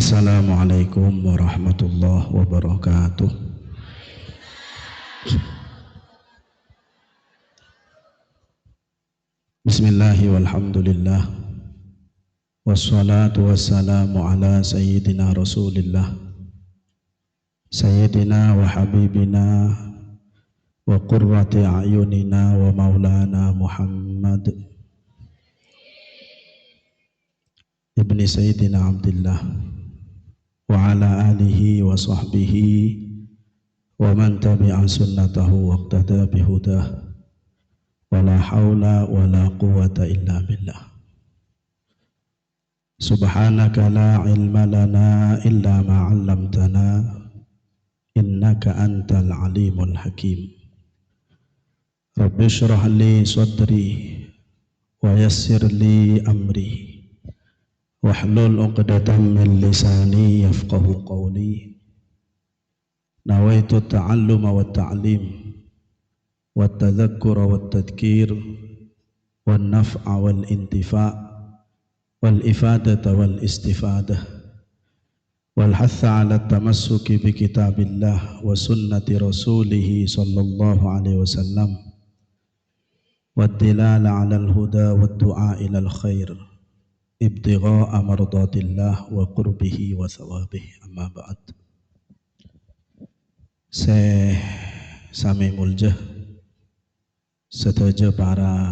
Assalamualaikum warahmatullahi wabarakatuh. Bismillahi walhamdulillah. Wassalatu wassalamu ala sayyidina rasulillah, sayyidina wa habibina wa qurrati a'yunina wa maulana Muhammad ibni sayyidina Abdillah wa ala alihi wa sahbihi wa man tabi'a sunnatahu wa iqtada bihudah wa la hawla wa la quwwata illa billah. Subhanaka la ilma lana illa ma 'allamtana innaka antal alimul hakim. Rabbi shrah li sadri wa yassir li amri wahlul 'uqdatam min lisani yafqahu qawli. Nawaitu ta'alluma wa ta'lim wa tadhakkura wa tadhkir wa naf'a wal intifa' wal ifadata wal istifadah wal hatha ala tamassuki bi kitabillah wa sunnati rasulih sallallahu alaihi wasallam wa dilala ala al huda wa du'a ila al khair ibtigha'a mardatillah wa qurbihi wa thawabihi. Amma ba'd. Saya sami muljah sedaya para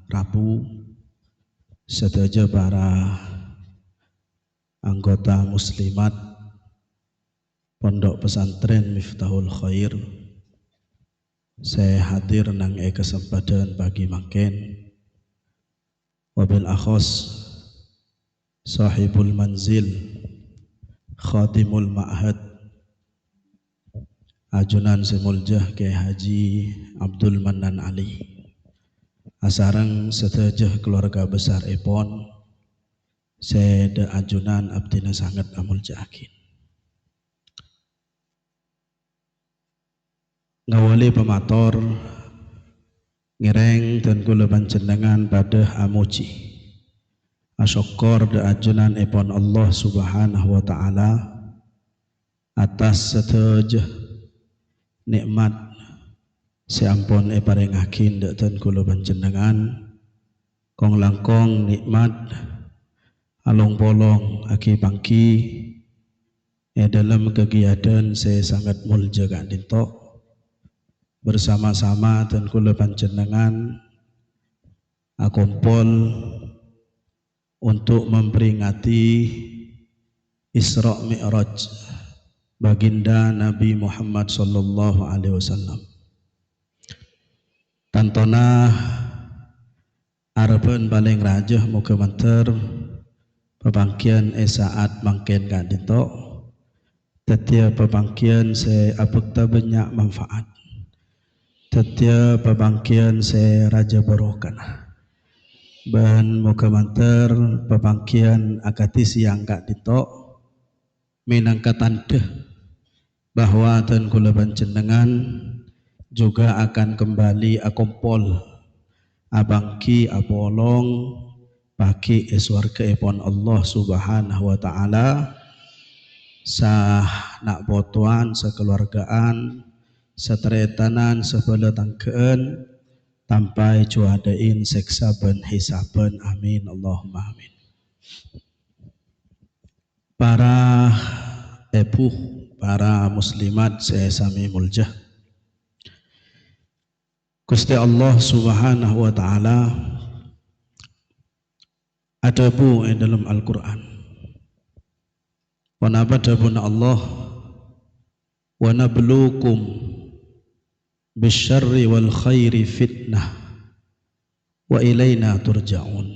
rabu, sedaya para anggota muslimat Pondok Pesantren Miftahul Khair. Saya hadir nang kesempatan bagi mangken wabil akhos sahibul manzil khatimul ma'had ajunan semuljah Kyai Haji Abdul Mannan Ali asarang sedaya keluarga besar Epon seda ajunan abdina sangat amuljahakin. Ngawali pemator ngereng dan kula panjenengan pada amuji asyukur da ajunan ipun Allah subhanahu wa ta'ala atas sedaya nikmat sampun paringaken dhateng kula panjenengan kong langkong nikmat along polong aki pangki dalam kegiatan saya sangat mulja kandinto bersama-sama dan kula panjenengan akumpul untuk memperingati Isra Mi'raj baginda Nabi Muhammad sallallahu alaihi wasallam. Tantona arepen paling rajah muga manter pepangkian saat mangken kandito tetia pepangkian se abekta banyak manfaat tetia pepangkian se raja barokah ban muga manter pepangkian akati siang kak dito minangka tanda bahwa dan kula panjenengan juga akan kembali akumpul abangki apolong bagi swarga ipun Allah subhanahu wa ta'ala sah nak botuan sekeluargaan seteretanan sebala tangkeun tampai cuadain seksa ben hisaben. Amin Allahumma amin. Para epuh, para muslimat saya sami muljah, Gusti Allah subhanahu wa ta'ala ada bu dalam Al-Quran. Wa nabadabuna Allah wa nabluukum bisyarri wal khairi fitnah wa ilaina turja'un.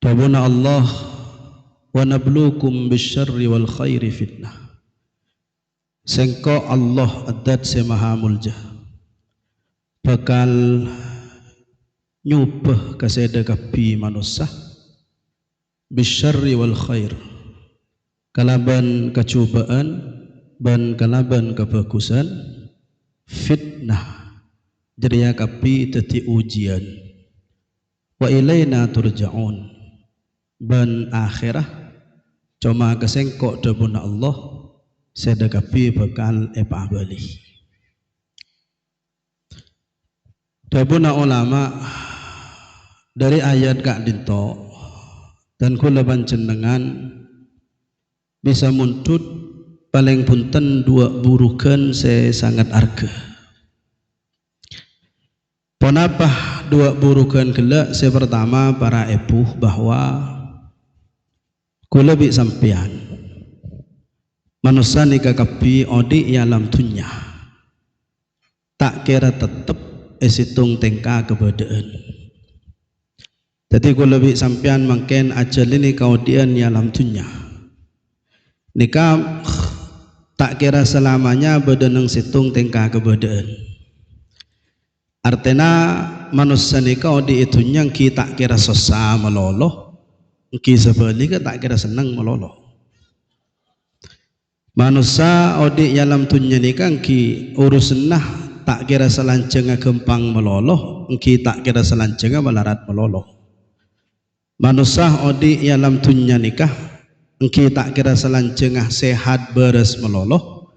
Dabuna Allah wa nabluukum bisyarri wal khairi fitnah. Sengko Allah adat semaha muljah bakal nyubah kaseda kapi manusia bisyarri wal khair kalaban kecubaan ban kalaban kebagusan fitnah jeriya kapi teti ujian wa ilaina turja'un ban akhirah cuma kesengkok debuna Allah sedekapi bekal epa beli. Debuna ulama dari ayat kak dinto dan kula panjenengan bisa muntut paling punten dua burukan saya sangat arga. Ponapah dua burukan kelak saya pertama para epuh bahwa kula bi sampian manusia nikah kapi odi alam dunya tak kira tetep esitung tengka kebedaan. Jadi kula bi sampian mangken ajal ini kaudian alam dunya nikah tak kira selamanya bedeneng situng tengka kebedaan. Artinya manusia nikah odi itunya ki tak kira sosa meloloh, ki sebalika tak kira senang meloloh. Manusia odi alam dunya nikah ki urusenah tak kira selancenga gempang meloloh, ki tak kira selancenga melarat meloloh. Manusia odi alam dunya nikah ki tak kira selancenga sehat beres meloloh,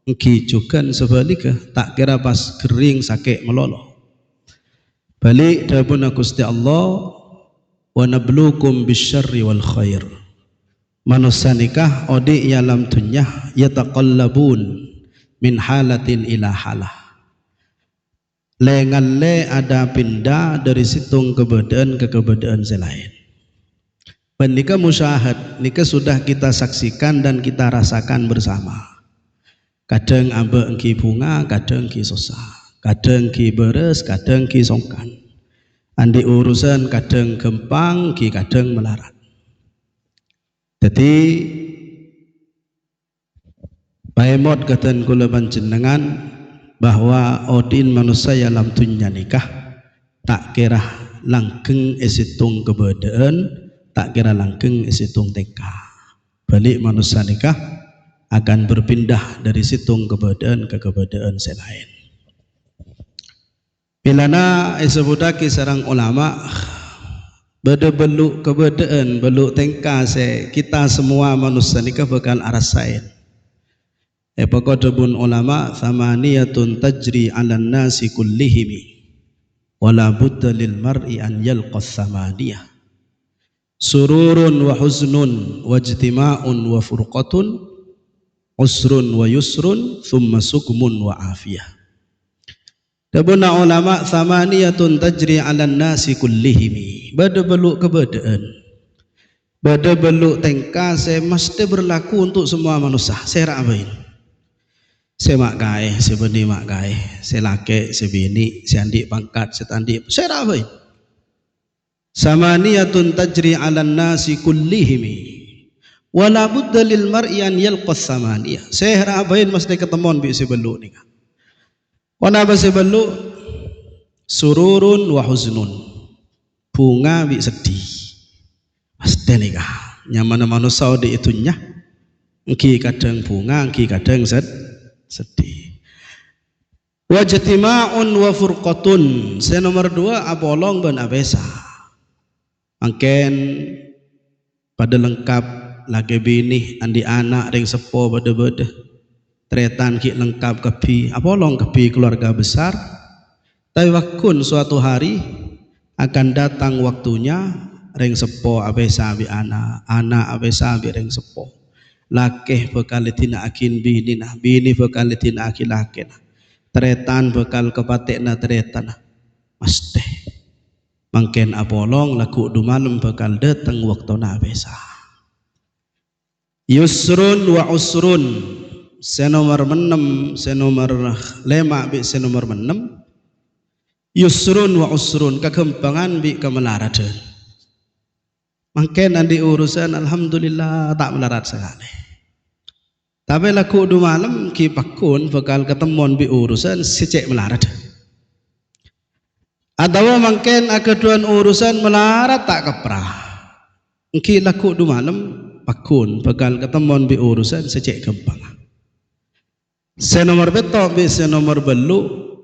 ki juga sebalika tak kira pas kering sakit meloloh. Balik dapuna Gusti Allah wa nabluukum bisyarri wal khair. Manusia nikah odi alam dunya yataqallabun min halatin ila halah. Lengalle ada pindah dari situng kebedaan ke kebedaan selain. Nikah musyahad, nikah sudah kita saksikan dan kita rasakan bersama. Kadang ambe engki bunga, kadang ki susah, kadang ki beres, kadang ki songkan. Andi urusan kadang gempang, ki kadang melarat. Jadi paemot katan kula panjenengan bahwa odin manusia alam dunya nikah tak kira langgeng esitung kebedaan, tak kira langgeng esitung teka. Balik manusia nikah akan berpindah dari situng kebedaan ke kebedaan selain. Bilana sebutake sarang ulama beda beluk kebedaan beluk tengka se kita semua manusia nikah bakal arasain. Pokok ulama thamaniyatun tajri 'alan nasi kullihimi wala budda lil mar'i an yalqa thamaniyah sururun wa huznun wajtima'un wa furqatun usrun wa yusrun thumma sukmun wa afiyah. Dabuna ulama thamaniyatun tajri 'alan nasi kullihimi bada beluk kebedaan bada beluk tengka se mesti berlaku untuk semua manusia. Saya rabain saya mak gae, saya beni mak gae, saya laki, saya bini, saya andik pangkat, saya tandik, saya rabain. Samaniyatun tajri 'alan nasi kullihimi wala budda lil mar'i an yalqa samaniyah. Saya rabain mesti ketemuan bi si beluk ni. Wana ba si beluk sururun wa huznun. Bunga bi sedih. Mesti nikah. Nyaman manusia di itunya. Engki kadang bunga, engki kadang sedih. Wajtima'un wa furqatun. Saya nomor 2 abolong ben abesa. Angken pada lengkap lagi bini andi anak ring sepo beda-beda. Tretan ki lengkap kepi abolong kepi keluarga besar. Tapi wakun suatu hari akan datang waktunya ring sepo abesa bi anak, anak abesa bi ring sepo. Lakeh bekal tina akin bini nah, bini bekal tina akin laki nah, tretan bekal kepatek na tretan nah, mesti mangken abolong laku dumalem bekal datang waktu na besa. Yusrun wa usrun senomor 6 senomor 5 bi senomor 6 yusrun wa usrun kekembangan bi kemelaradan. Mangken andi urusan alhamdulillah tak melarat sekali. Tapi laku du malam ki pakun bakal ketemuan bi urusan secek melarat. Atau mangken akeduan urusan melarat tak keprah. Ki laku du malam pakun bakal ketemuan bi urusan secek gempang. Senomor betok bi senomor belu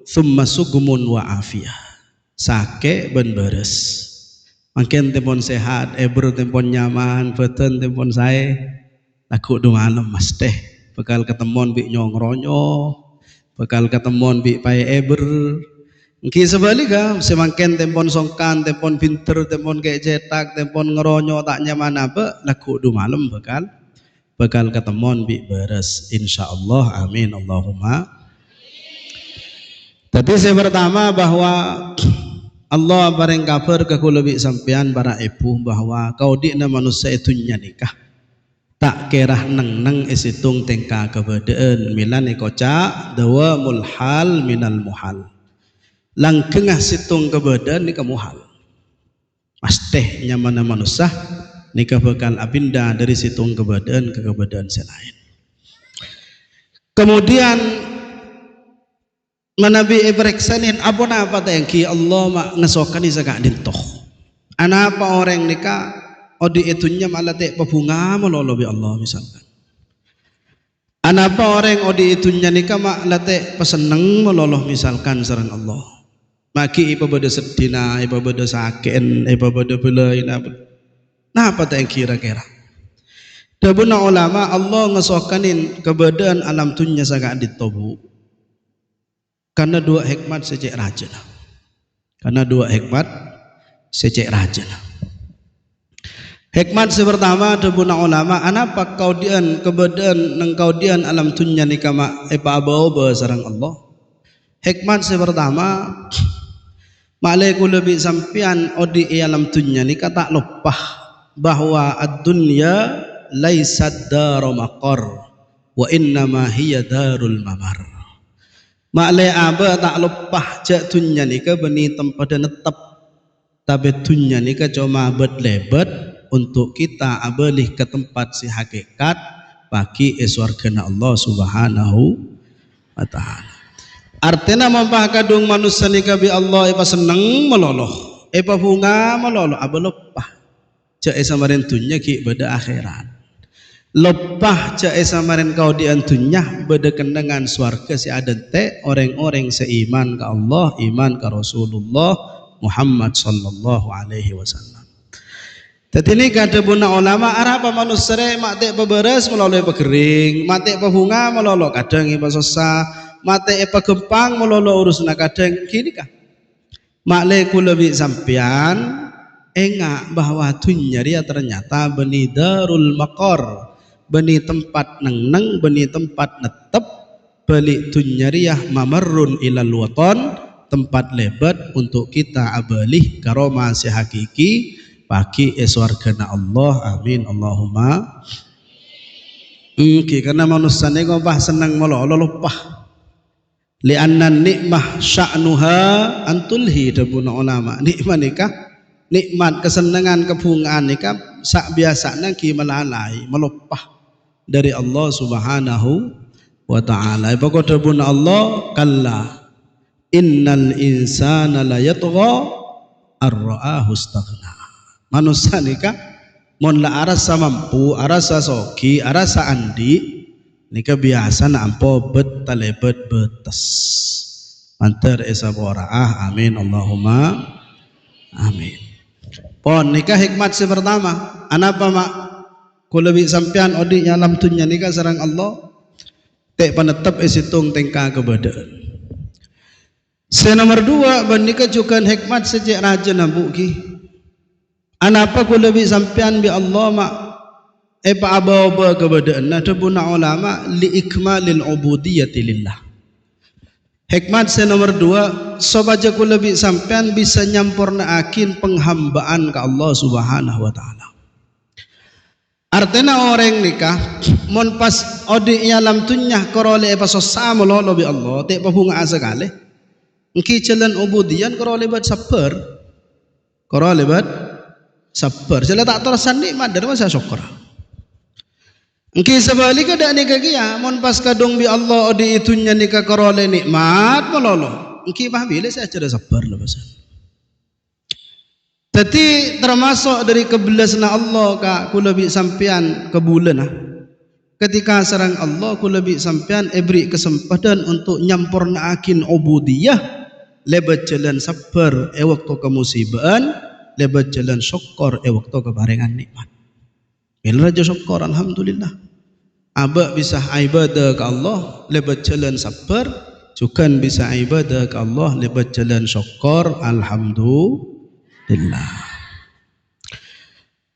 thumma sugmun wa afiyah. Sake ben beres. Mungkin tempon sehat, ebro tempon nyaman, beten tempon saya, laku du malam mas teh bakal ketemuan bi nyong ronyo, bakal ketemuan bi pai eber. Engki sebalika semangken tempon songkan, tempon pinter, tempon kayak cetak, tempon ngeronyo tak nyaman apa, laku du malam bakal ketemuan bi beres insyaallah, amin Allahumma. Tapi saya pertama bahwa Allah bareng kabar ke kula bi sampean para ibu bahwa kau dina manusia itu nikah tak kerah neng isitung tengka kebedaan milan ikoca dawa mulhal minal muhal langkengah situng kebedaan ni kemuhal pasti nyaman manusia nikah bakal abinda dari situng kebedaan ke kebedaan selain. Kemudian manabi ibreksanin abona apa tengki Allah mak ngesokan isaka dintoh anapa orang nikah odi itunya malah tek pebunga melolo bi Allah misalkan anapa orang odi itunya nikah mak late peseneng meloloh misalkan sareng Allah maki ipa beda sedina ipa beda saken ipa beda belain nah apa teh kira-kira dabuna ulama Allah ngesokanin keberadaan alam dunya sagak ditobu karena dua hikmat secek rajin karena dua hikmat secek rajin. Hikmat pertama dabuna ulama anapa kaudian keberadaan nang kaudian alam dunya nikama epa abawa sareng Allah. Hikmat pertama malaiku lebih sampian odi alam dunya ni kata lupah bahwa ad-dunya laisat daru maqar wa innama hiya darul mamar. Malai aba tak lupah jak dunya ni ka beni tempat netep tapi dunya ni ka cuma bet-lebet untuk kita abalih ke tempat si hakikat bagi surgana Allah Subhanahu wa taala. Artinya mampah kadung manusia nikah bi Allah ipa seneng meloloh ipa bunga meloloh aba lepah cak samarin dunya ki beda akhirat lepah cak samarin kau di antunya beda kendangan swarga si adente orang-orang seiman ke Allah iman ke Rasulullah Muhammad sallallahu alaihi wasallam. Tadi ini kata buna ulama arapa manusia mate beberes melalui pekering mate pebunga meloloh kadang ipa susah mate epa gempang melolo urusan kadang kini kah makle kulabi sampian engak bahwa dunya dia ternyata beni darul maqar beni tempat neng beni tempat netep beli dunya dia mamarrun ilal watan tempat lebat untuk kita abalih karoma si hakiki bagi surgana Allah amin Allahumma. Karena manusia ni ngopah senang melolo lupah li'anna nikmah sya'nuha antulhi dabuna ulama nikmat nikah nikmat kesenangan kebungaan nikah sak biasanya ki melalai melupah dari Allah Subhanahu wa taala. Pokok dabuna Allah kalla innal insana la yatgha ar-ra'ahu istaghna. Manusia nikah mon la arasa mampu arasa soki arasa andi nika biasa nampo bet talebet betes mantar esa boraah amin Allahumma amin. Pon nikah hikmat pertama anapa mak kulabi sampean odi alam dunya nikah sareng Allah tek panetep isitung tengka kebedaan. Nomor dua bandika juga hikmat sejak raja nabuki anapa kulabi sampean bi Allah mak epa abawa kebedaan nah dabuna ulama li ikmalil ubudiyyati lillah. Hikmat nomor dua sobaja ku lebih sampean bisa nyampurna akin penghambaan ke Allah Subhanahu wa taala. Artinya orang nikah mon pas odi alam dunya korole epa sosa melolo bi Allah tek pabunga sekali engki jalan ubudiyan korole bat sabar korole bat sabar jala tak terasa nikmat dari masa syukur. Engki sebalika dak nikah kia mon pas kadung bi Allah odi itunya nikah korole nikmat melolo engki mah bila saya cerita sabar lah pasal. Jadi termasuk dari kebelasna Allah ka kula bi sampean ke bulan ketika sareng Allah kula bi sampean beri kesempatan untuk nyampurna akin ubudiyah lebat jalan sabar waktu kemusiban lebat jalan syukur waktu kebarengan nikmat. Bila raja syukur alhamdulillah. Aba bisa ibadah ke Allah lebat jalan sabar, juga bisa ibadah ke Allah lebat jalan syukur. Alhamdulillah.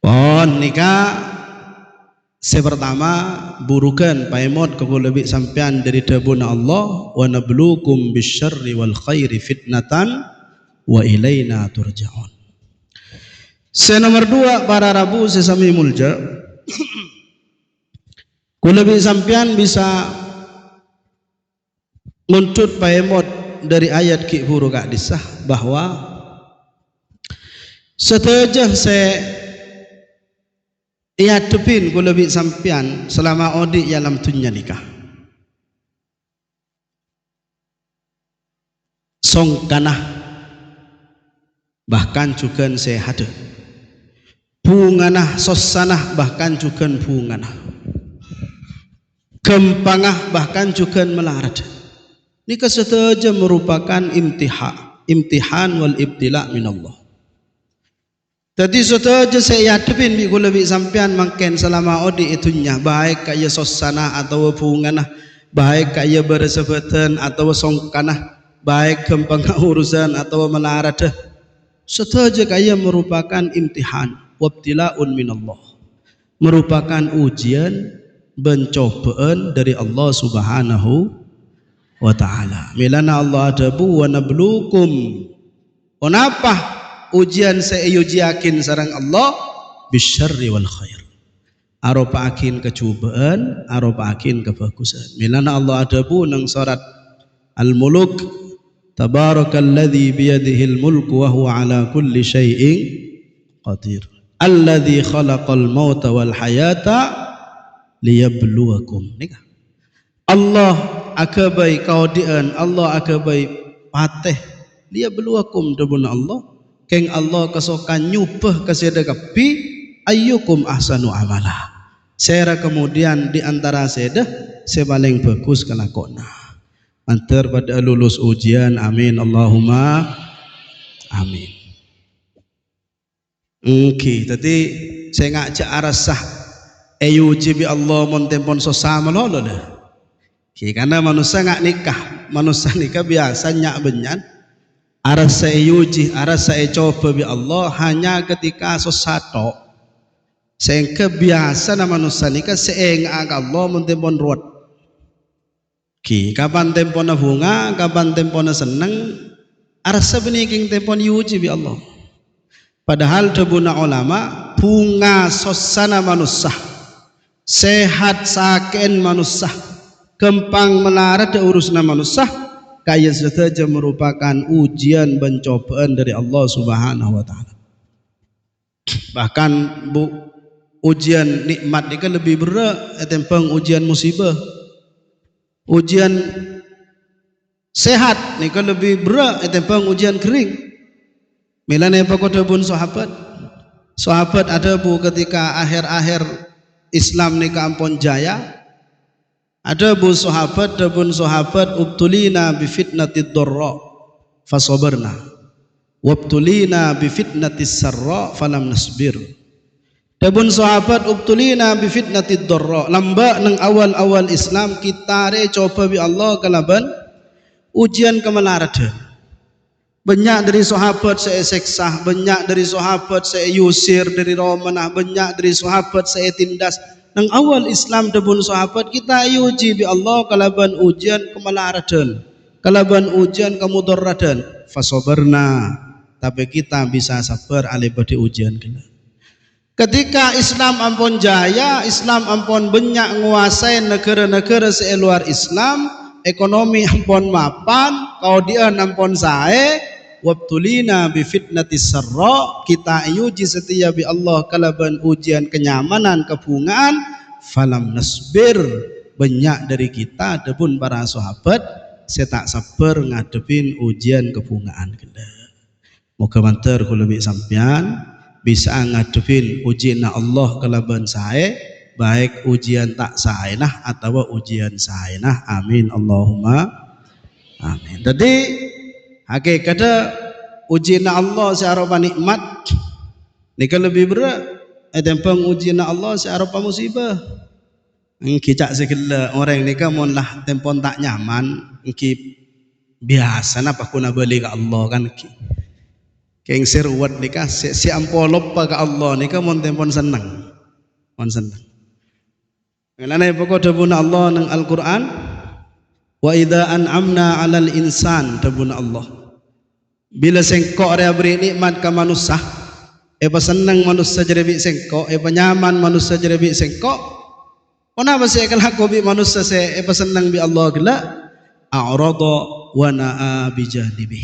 Pon nikah sepertama burukan paimot ke lebih sampean dari tabun Allah, wa nabluukum bisyarri wal khairi fitnatan wa ilaina turja'un. Nomor 2 para rabu sesami mulja ku lebih sampean bisa muntut paimot dari ayat ki huru kak disah bahwa setelah saya tepin ku lebih sampean selama odi dalam dunia nikah songkanah bahkan juga sehat bunganah sosanah bahkan juga bunganah kempangah bahkan juga melarat. Nikah saja merupakan imtihan wal ibtila min Allah. Jadi saja saya hadapin bi lebih sampean mangken selama odi itunya baik kaya sosana atau bunganah, baik kaya bersebatan atau songkanah, baik kempangah urusan atau melarat. Saja kaya merupakan imtihan wabtilaun min Allah. Merupakan ujian pencobaan dari Allah Subhanahu wa ta'ala. Milana Allah adabu wa nabluukum. Kenapa ujian saya ujiakin sarang Allah bisyarri wal khair. Aropa akin kecubaan, aropa akin kebagusan. Milana Allah adabu nang surat Al-Muluk, tabarakalladzi biyadihil mulku wa huwa ala kulli syai'in qadir. Alladzi khalaqal mauta wal hayata liyabluwakum. Nikah Allah akabai kaudian, Allah akabai pateh liyabluwakum debun Allah keng Allah kesokan nyupah keseda kapi ayyukum ahsanu amala. Sera kemudian di antara seda sebaling bagus kelakona. Antar pada lulus ujian, amin Allahumma amin. Tadi saya ngajak arasah ayuji bi Allah montempon sosama lolo dah. Karena manusia ngak nikah, manusia nikah biasanya benyan arasa ayuji, arasa coba bi Allah hanya ketika sesato. Sehingga biasa na manusia nikah seengak Allah montempon ruat. Kapan tempon bunga, kapan tempon seneng, arasa beniking tempon yuji bi Allah. Padahal debuna ulama bunga sosana manusia, sehat saken manusia, kempang melarat urusna manusia, kaya saja merupakan ujian pencobaan dari Allah Subhanahu wa ta'ala. Bahkan ujian nikmat ini lebih berat tentang ujian musibah. Ujian sehat ini lebih berat tentang ujian kering. Milane apa kode bun sahabat ada bu ketika akhir-akhir Islam ni kampon jaya ada bu sahabat ubtulina bi fitnatid darra fasabarna wabtulina bi fitnatis sarra falam nasbir. Dabun sahabat ubtulina bi fitnatid darra lamba nang awal-awal Islam kita re coba bi Allah kalaban ujian kemelaratan. Banyak dari sahabat saya seksa, banyak dari sahabat saya yusir dari romanah, banyak dari sahabat saya tindas. Nang awal Islam debun sahabat kita uji bi Allah kalaban ujian kemelaratan, kalaban ujian kemudarratan. Fasabarna, tapi kita bisa sabar alibadi ujian kita. Ketika Islam ampun jaya, Islam ampun banyak nguasai negara-negara seluar Islam, ekonomi ampun mapan, kau dia ampun sae. Wabtulina bi fitnatis sarra, kita uji setia bi Allah kalaban ujian kenyamanan kebungaan falam nasbir. Banyak dari kita debun para sahabat saya tak sabar ngadepin ujian kebungaan kita. Moga mantar kula lebih sampean bisa ngadepin ujian Allah kalaban sae, baik ujian tak saenah atau ujian saenah. Amin Allahumma amin. Tadi hakikatnya ujian Allah searupa nikmat ini lebih berat. Tentang ujian Allah searupa musibah. Kicak segala orang ni kan mon lah tempon tak nyaman, ki biasa napa kuna beli ke Allah kan ki. Keng seruat ni kan si ampo lupa ke Allah ni kan mon tempon senang. Mon senang. Ngelana pokok debuna Allah nang Al-Qur'an, wa idza an'amna 'alal insan debuna Allah. Bila sengkok dia beri nikmat ke manusia, senang manusia jadi bi sengkok, nyaman manusia jadi bi sengkok. Kenapa saya kalau kobi manusia saya senang bi Allah gila a'rada wa na'a bi janibi.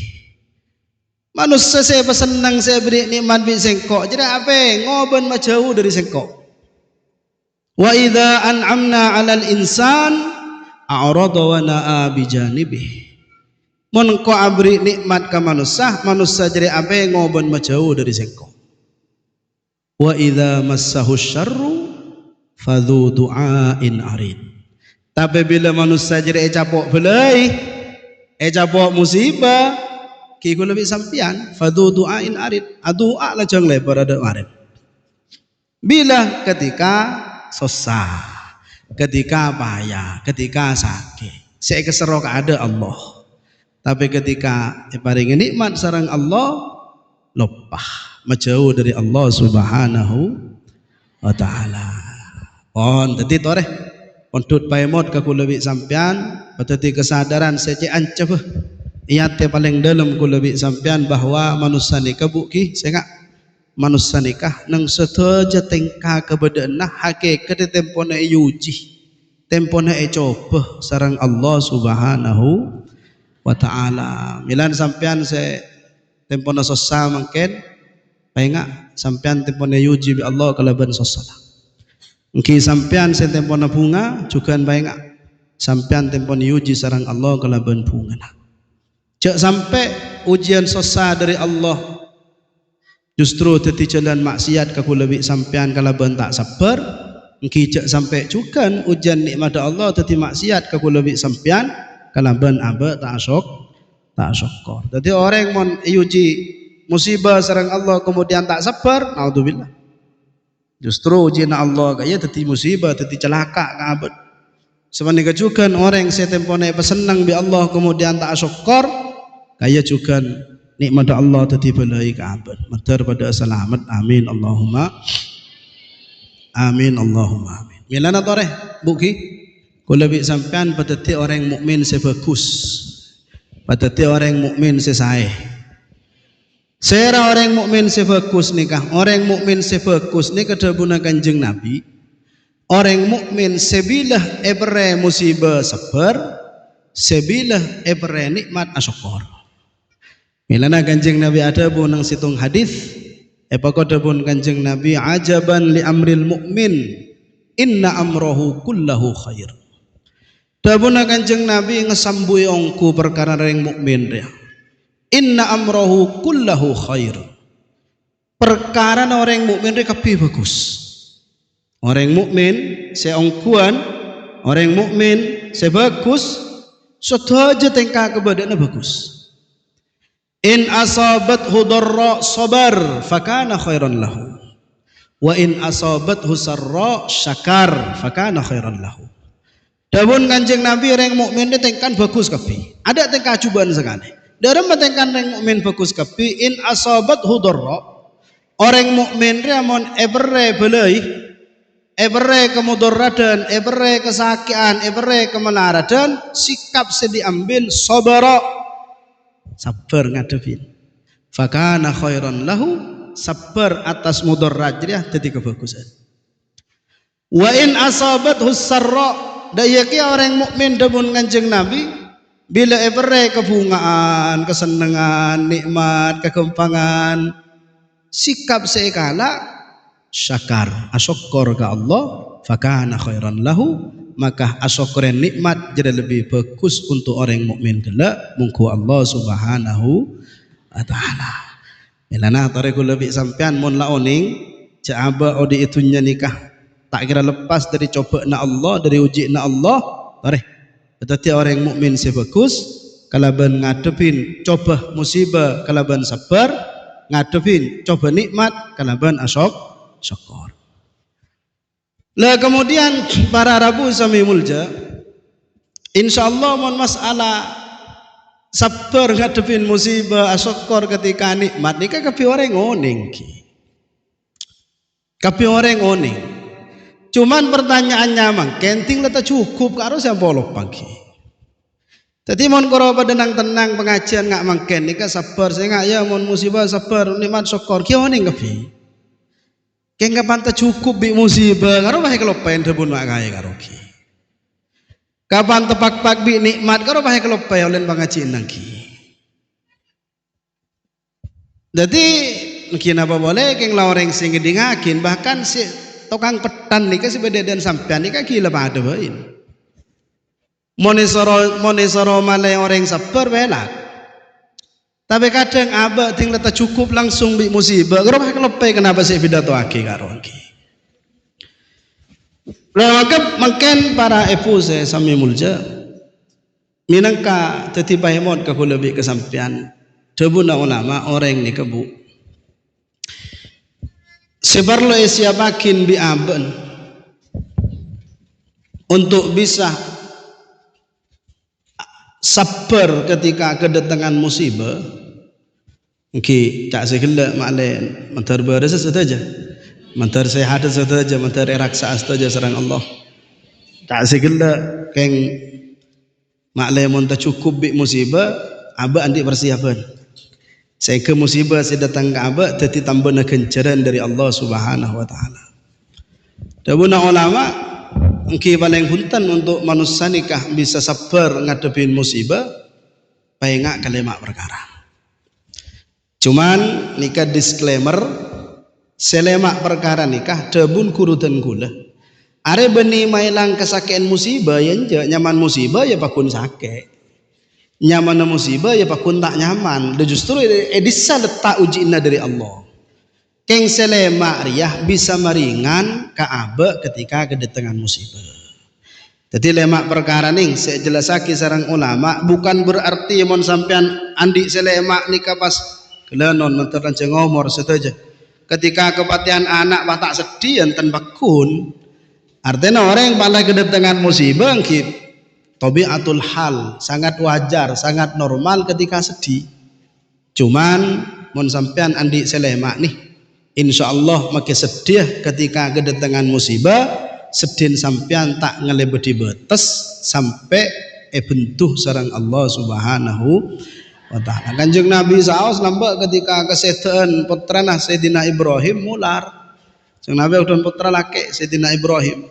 Manusia saya senang saya beri nikmat bi sengkok. Jadi apa? Ngoben jauh dari sengkok. Wa idza an'amna 'alal insan a'rada wa na'a bi janibi. Mun ko abri nikmat ke manusia jadi apa? Ngoben jauh dari sengkok. Wa idza massahu syarru fadhu du'ain arid. Tapi bila manusia jadi capok belai, capok musibah, ki lebih sampian fadhu du'ain arid. Doa lah jang lebar ada arid. Bila ketika susah, ketika payah, ketika sakit, saya keserok ada Allah. Tapi ketika paling nikmat sarang Allah, lupa menjauh dari Allah Subhanahu wa taala. On tadi tore untuk paimot ke kulebik sampian patati kesadaran sece ancap iya te paling dalam kulebik sampian bahwa manusia ni kabuki saya manusia nikah nang setuja tengka kebedaanna hakikat tempona yuji tempona coba sarang Allah Subhanahu wa taala. Milan sampian se tempona sosa mungkin painga sampian tempona yuji bi Allah kalaban sosalah. Engki sampean sen tempona bunga juga baik sampean tempona uji sarang Allah kalaban bunga. Cek sampai ujian susah dari Allah justru teti jalan maksiat kaku lebih sampean kalaban tak sabar. Engki cek sampai juga ujian nikmat Allah teti maksiat kaku lebih sampean kalaban aba tak syukur. Jadi orang mon uji musibah sarang Allah kemudian tak sabar, naudzubillah. Justru ujian Allah kaya teti musibah, teti celaka kabut. Sebenarnya juga orang yang setempone pesenang bi Allah kemudian tak syukur, kaya juga nikmat Allah teti belai kabut. Matur pada selamat. Amin Allahumma. Amin Allahumma amin. Milana tore buki kula bi sampean pateti orang mukmin sebagus. Pateti orang mukmin sesae. Sera orang mukmin sebagus nikah, orang mukmin sebagus ni kedabuna Kanjeng Nabi. Orang mukmin sebilah ebre musibah sabar, sebilah ebre nikmat asyukur. Milana Kanjeng Nabi ada bunang situng hadis, epakodabun Kanjeng Nabi ajaban li amril mukmin, inna amrohu kullahu khair. Dabuna Kanjeng Nabi ngesambui ongku perkara orang mukmin dia. Inna amrohu kullahu khair. Perkara orang mukmin dia kabeh bagus. Orang mukmin seongkuan, orang mukmin sebagus, sedaja tingkah kebadannya bagus. In asabathu darra sabar fakana khairan lahu. Wa in asabathu sarra syakar fakana khairan lahu. Dawun Kanjeng Nabi orang mukmin dia tingkah bagus kabeh. Ada tingkah cobaan sekali. Dalam matengkan orang mukmin bagus kapi in asabat hudorro orang mukmin ramon ebre belai ebre kemudaratan ebre kesakian ebre kemelaratan sikap sediambil sabara sabar ngadepin fakana khairan lahu sabar atas mudarat dia jadi kebagusan. Wa in asabat husarra dayaki orang mukmin debun Kanjeng Nabi bila ebre kebungaan, kesenangan, nikmat, kekempangan, sikap sekala syakar, asyukur ke Allah, fakana khairan lahu, maka asyukuran nikmat jadi lebih bagus untuk orang mukmin kelak mungku Allah Subhanahu wa taala. Milana tareku lebih sampean mun laoning jaaba odi itunya nikah tak kira lepas dari coba na Allah, dari uji na Allah, tareh tetapi orang mukmin sebagus kalaban ngadepin coba musibah kalaban sabar, ngadepin coba nikmat kalaban syukur. Lah kemudian para Rabu sami mulja, insyaallah mon masalah sabar ngadepin musibah asyukkur ketika nikmat nika kapi orang oning ki. Kapi orang oning. Cuman pertanyaannya mangken ting leta cukup karo yang bolok pagi. Jadi mon karo tenang pengajian ngak mangken nika sabar saya ngak ya mon musibah sabar nikmat syukur ki oning kapi. Kayak kapan tak cukup bi musibah karo bae kelopen debun mak kaya karo ki. Kapan tepak-pak bi nikmat karo bae kelopen olen pengajian nang ki. Jadi mungkin apa boleh keng loreng sing ngedingakin bahkan si tukang petan nika si bededen sampean nika gila pada bain. Monesoro malay orang sabar belak. Tapi kadang abah ting leta cukup langsung bi musibah. Karo bae kelope kenapa sih pidato aki karo aki. Lawakap mungkin para efuse sami mulja minangka teti pahimot ka lebih kesampian. Debuna ulama orang ni kebu. Sebarlo siapakin bi aben untuk bisa sabar ketika kedatangan musibah. Ki tak segala makle mentar beres saja, mentar sehat saja, mentar raksa saja serang Allah. Tak segala keng makle monta cukup bi musibah, aba andi persiapan. Saya ke musibah saya datang ke aba, teti tambah kencaran dari Allah Subhanahu Wa Taala. Dabuna ulama, ki paling punten untuk manusia nikah bisa sabar ngadepin musibah, pengak kalimat perkara. Cuman nikah disclaimer selemak perkara nikah debun kurutan gula are beni mailang kesakian musibah yang nyaman musibah ya pakun sake nyaman musibah ya pakun tak nyaman dan justru edisa letak ujiinna dari Allah keng selemak riyah bisa meringan ka'aba ketika kedatangan musibah. Jadi lemak perkara nih saya jelasaki sarang ulama bukan berarti mon sampean andi selemak nikah pas kelanon menteran cengomor saja. Ketika kepatihan anak batak sedih enten bakun. Artinya orang yang pada kedatangan musibah ki tabiatul hal, sangat wajar, sangat normal ketika sedih. Cuman mon sampean andi selemak nih, insyaallah makin sedih ketika kedatangan musibah, sedih sampean tak ngelebeti betes sampai bentuh sarang Allah Subhanahu Wa Ta'ala. Kanjeng Nabi saos nampak ketika kesetaan putrana Sayyidina Ibrahim mular. Kanjeng Nabi udah putra laki Sayyidina Ibrahim.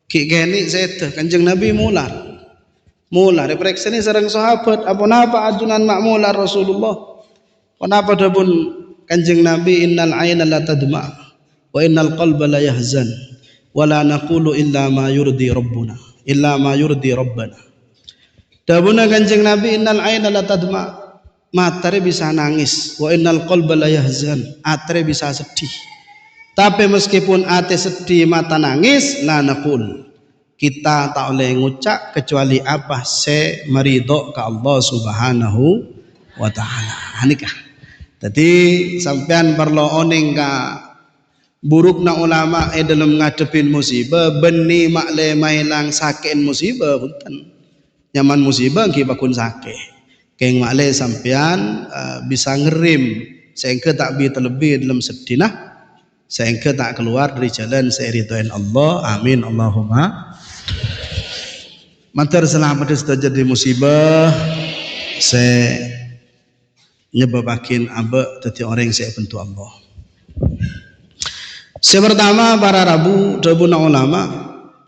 Ki geni seta Kanjeng Nabi mular. Mular diperiksa ni sareng sahabat, apa napa ajunan mak mular Rasulullah? Kenapa dabun Kanjeng Nabi innal aina la tadma wa innal qalba la yahzan wa la naqulu illa ma yurdi rabbuna illa ma yurdi rabbana. Dabuna Kanjeng Nabi innal aina la tadma, matare bisa nangis, wa innal qalba la yahzan, atre bisa sedih. Tapi meskipun ate sedih mata nangis, la naqul, kita tak boleh ngucap kecuali apa se meridho ke Allah Subhanahu Wa Ta'ala. Nikah. Jadi sampean perlu oning ka burukna ulama dalam ngadepin musibah, beni makle mailang sakein musibah punten. Nyaman musibah ki bakun sake keng makle sampean bisa ngerim sehingga tak bi terlebih dalam sedinah sehingga tak keluar dari jalan seiridoin Allah. Amin Allahumma. Mantar selamat terjadi musibah se nyebabakin aba teti orang saya bentuk Allah. Pertama para Rabu dabuna ulama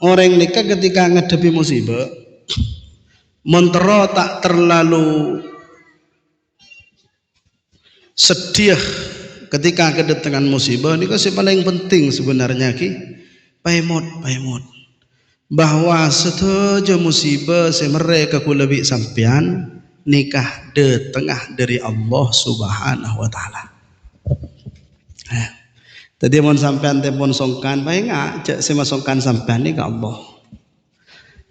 orang nikah ketika ngadepi musibah montero tak terlalu sedih ketika kedatangan musibah. Ini kasih paling penting sebenarnya ki paimot bahwa setuju musibah semereka kulebih sampian nikah de tengah dari Allah Subhanahu Wa Ta'ala. Tadi mon sampean tempon songkan bae ngajak sema songkan sampean ni ke Allah.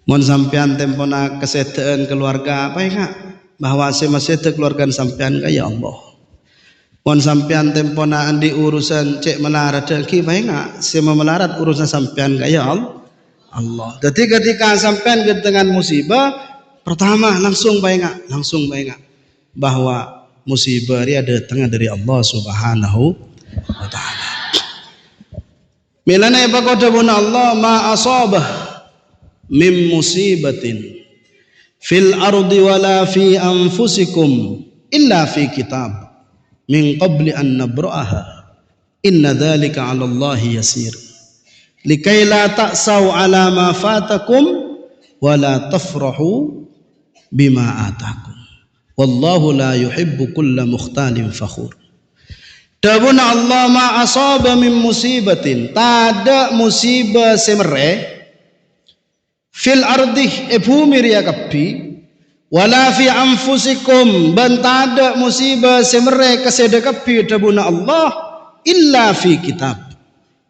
Mon sampean tempona kesehatan keluarga apa enggak bahwa saya masih keluarga sampean ya Allah. Mon sampean tempona andi urusan cek melarat ki bae ngak sema melarat urusan sampean gaya Allah. Jadi ketika sampean dengan musibah pertama langsung bae ngak bahwa musibah dia datang dari Allah Subhanahu wa taala. Milana baqadabuna Allah ma asabah min musibatin fil ardi wala fi anfusikum illa fi kitab min qabli an nabra'aha inna dzalika 'ala Allahi yasir likai la ta'sau 'ala ma fatakum wa la tafrahu bima atakum wallahu la yuhibbu kulla mukhtalin fakhur. Dabuna Allah ma asaba min musibatin, tada musibah semere fil ardi bumi ria kapi wala fi anfusikum bantada musibah semere kaseda kapi tabuna Allah illa fi kitab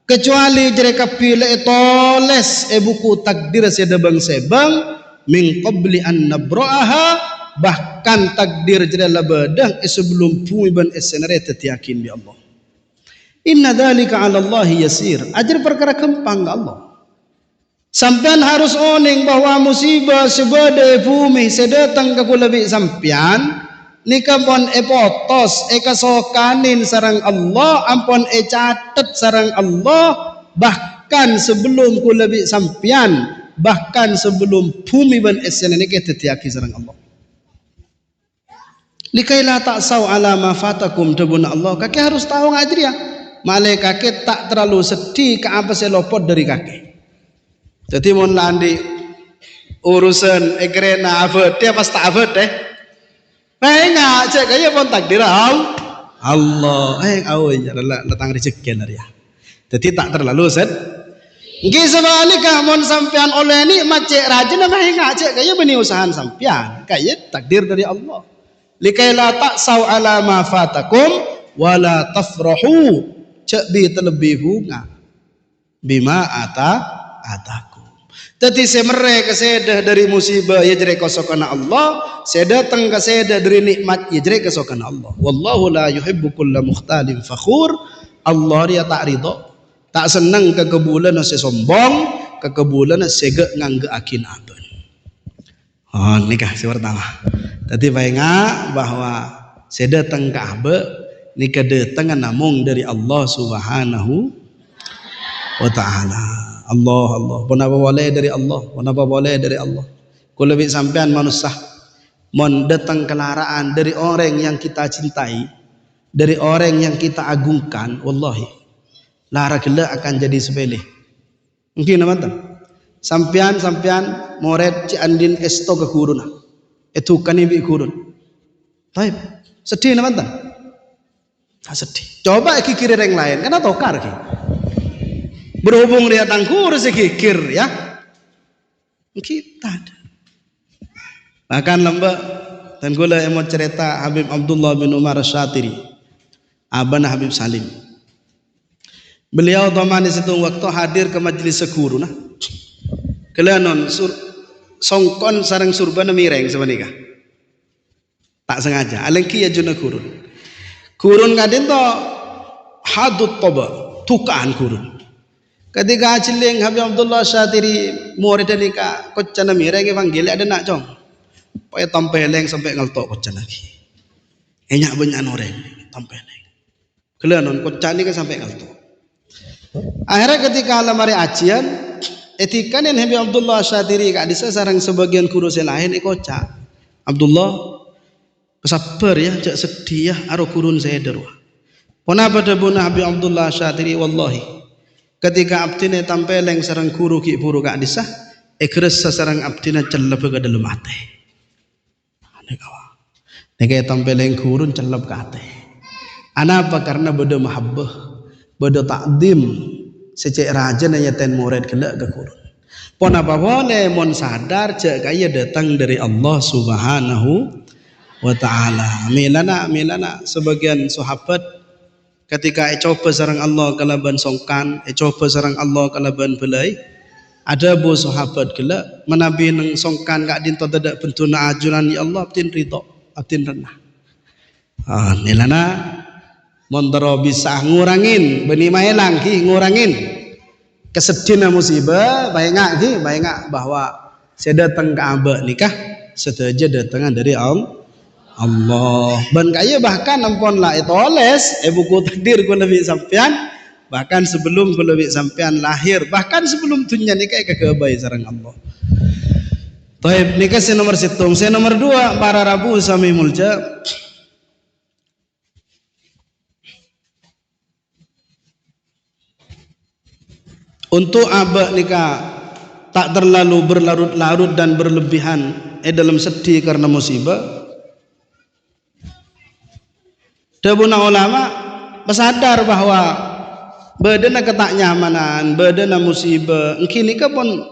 kecuali jere kapi le toles buku takdir seda bang sebang min qabli an nabra'aha bahkan takdir jere labadah sebelum bumi ban esenere tetiakin bi Allah. Inna dzalika 'ala Allah yasir, ajar perkara gampang Allah. Sampean harus oning bahwa musibah sebada bumi sedatang ke kulabi sampean nika pon potos kasokanin sarang Allah ampun catet sarang Allah bahkan sebelum kulabi sampean bahkan sebelum bumi ban esen niki tetiaki sarang Allah. Likaila ta'sau ala ma fatakum tabun Allah kakek harus tahu ngajri ya malai kakek tak terlalu sedih ke apa selopot dari kakek. Jadi mon landi urusan ekrena afet dia pas tak afet ngak cek kaya pon takdir Allah ya datang rezeki ya. Jadi tak terlalu set nggih sebalika mon sampean oleh nikmat cek rajin ngak cek kaya beni usahaan sampean kaya takdir dari Allah likai la ta'sau ala ma fatakum wala tafrahu cek bi terlebih bunga bima ataku. Tadi semere keseda dari musibah ya jere kosokana Allah, seda datang keseda dari nikmat ya jere kosokana Allah. Wallahu la yuhibbu kulla mukhtalin fakhur. Allah dia tak ridho, tak senang kekebulan se sombong, kekebulan sege ngangge akin aben. Oh nikah si pertama. Tadi bainga bahwa seda datang ke abe nikah datang namung dari Allah Subhanahu wa taala. Allah pun apa boleh dari Allah pun apa boleh dari Allah kalau lebih sampean manusia mon datang kelaraan dari orang yang kita cintai dari orang yang kita agungkan wallahi lara gila akan jadi sepele mungkin apa sampean moret ci andin esto ke kuruna itu kan ibi kurun baik sedih apa sedih coba kikir yang lain karena tokar ki berhubung dia tangkur sekikir ya kita bahkan lembak dan gula emo cerita Habib Abdullah bin Umar Syatiri abana Habib Salim beliau teman di situ waktu hadir ke majelis sekuru nah kelanon songkon sarang surban mireng semenika tak sengaja alengki ya juna kurun kadin to hadut toba tukaan kurun ketika ciling Habib Abdullah Syatiri murid nika kocana mireng panggil ada nak cong paya tampeleng sampai ngaltok kocan lagi enyak banyak noreng tampeleng kelanon kocan nika sampai ngaltok akhirnya ketika lamari ajian etika nen Habib Abdullah Syatiri kak disa sarang sebagian kurus lain koca Abdullah sabar ya jak sedih ya aro kurun saya derwa pona pada buna Habib Abdullah Syatiri wallahi ketika abdine tampeleng sarang guru ki buru kak disah ekres sarang abdine celep ke dalam ate neka tampeleng gurun celep ke ate anapa karena beda mahabbah beda takdim secek raja nanya ten murid gelak ke guru pon apa boleh mon sadar cek kaya datang dari Allah Subhanahu wa taala milana sebagian sahabat ketika coba sarang Allah kalaban songkan coba sarang Allah kalaban belai ada bu sahabat gila menabi neng songkan kak dinto tidak bentuna ajuran ya Allah abdin ridho abdin renah nilana Montoro bisa ngurangin beni maelang ki ngurangin kesedina musibah bayangak ki bayangak bahwa saya datang ke abah nikah seteja datangan dari Allah. Ban kaya bahkan ampun lah itu oles buku takdir ku lebih sampean bahkan sebelum ku lebih sampean lahir bahkan sebelum dunia nikah ke kebayi sareng Allah. Taib nikah si nomor 1, si nomor 2 para rabu sami mulja. Untuk abah nikah tak terlalu berlarut-larut dan berlebihan dalam sedih karena musibah. Dabuna ulama bersadar bahwa badana ketak nyamanan, badana musibah. Engki nikah pun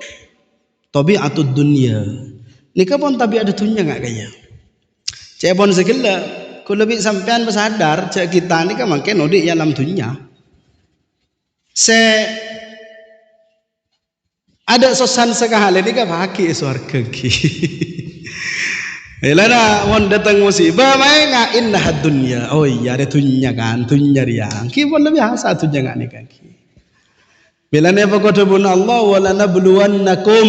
tabiatud dunia. Nikah pun tabiat dunia enggak kaya. Cek pun segala, ku lebih sampean bersadar cek kita nikah makin odik dalam dunia. Ada sosan sekali ni kan pakai surga ki. Elana mon datang musibah mai ngain dah dunia. Oh iya ada dunia kan, dunia dia. Ki pun lebih hasa dunia ngak ni kaki. Bila ni apa kata bun Allah wala nabluwannakum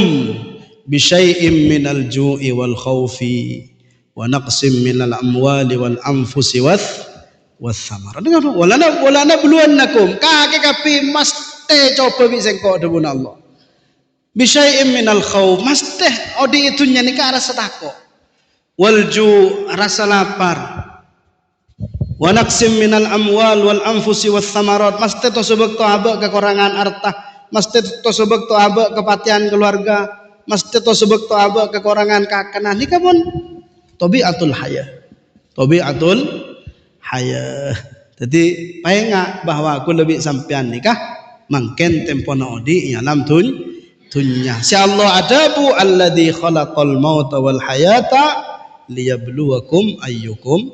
bi syai'im minal ju'i wal khaufi wa naqsim minal amwali wal anfusi wath thamarat. Dengar wala nabluwannakum kaki kapi mesti coba bi sengko debun Allah. Bisyai'im minal khawf mesti odi itunya nikah rasa takut walju rasa lapar wa naqsim minal amwal wal anfusi wath thamarat mesti to sebab to abak kekurangan harta mesti to sebab to abak kepatihan keluarga mesti to sebab to abak kekurangan kakanan nikah pun tabiatul haya jadi paenga bahwa aku lebih sampean nikah mangken tempo na odi alam dunya. Si Allah adabu alladzi khalaqal mauta wal hayata liyabluwakum ayyukum.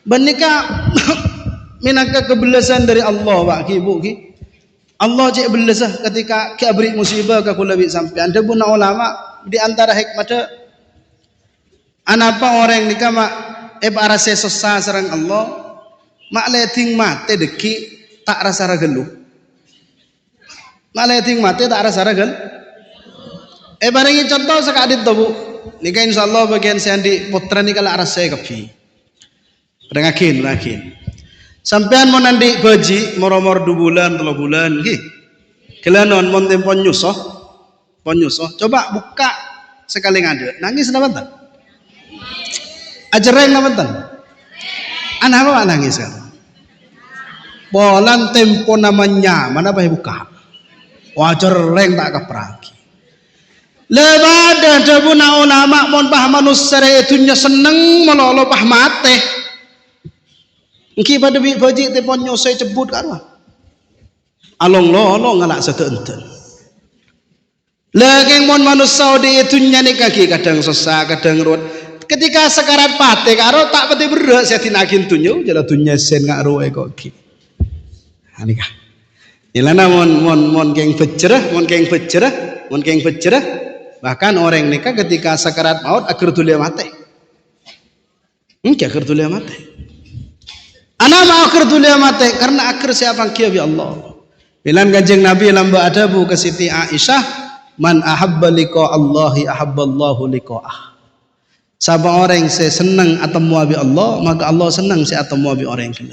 Benika minangka kebelasan dari Allah Pak ki Bu ki. Allah cek belasah ketika ki abri musibah ka kula bi sampean. Ada buna ulama di antara hikmah anapa orang nikah mak para sesasa sareng Allah mak leting mate deki tak rasa ragelu. Malating mati tak rasa ragal. Barengi contoh sekadit tu Bu. Nikah insyaallah bagian saya di putra ni kalau rasa kapi. Rengakin. Sampean mau nandi baji moromor 2 bulan 3 bulan ki. Kelanon mon tempon nyusoh. Coba buka sekali ngade. Nangis napa tan? Ajareng napa tan? Anak apa nangis kan? Bolan tempo namanya mana bae buka. Wajar reng tak kepragi. Lebada dabuna ulama mon paham manusia itunya seneng melolo pahmate. Engki pada bi baji tepon nyosai cebut karwa. Along lolo ngalak seteenten. Lagi mon manusia di itunya ni kaki kadang sesak kadang ruwet. Ketika sekarat pate karo tak pati berat saya tinakin tunyo jala tunya sen ngak ruwe kok ki. Anikah. Ilana mon keng becerah bahkan orang nikah ketika sakarat maut akhir tulia mati. Akhir tulia mati. Ana ma akhir tulia mati karena akhir siapa kia bi Allah. Bilang kanjeng Nabi lamba adabu ke Siti Aisyah man ahabba liqa Allahi ahabballahu liqa'ah. Siapa orang yang senang atau bi Allah maka Allah senang si atau bi orang yang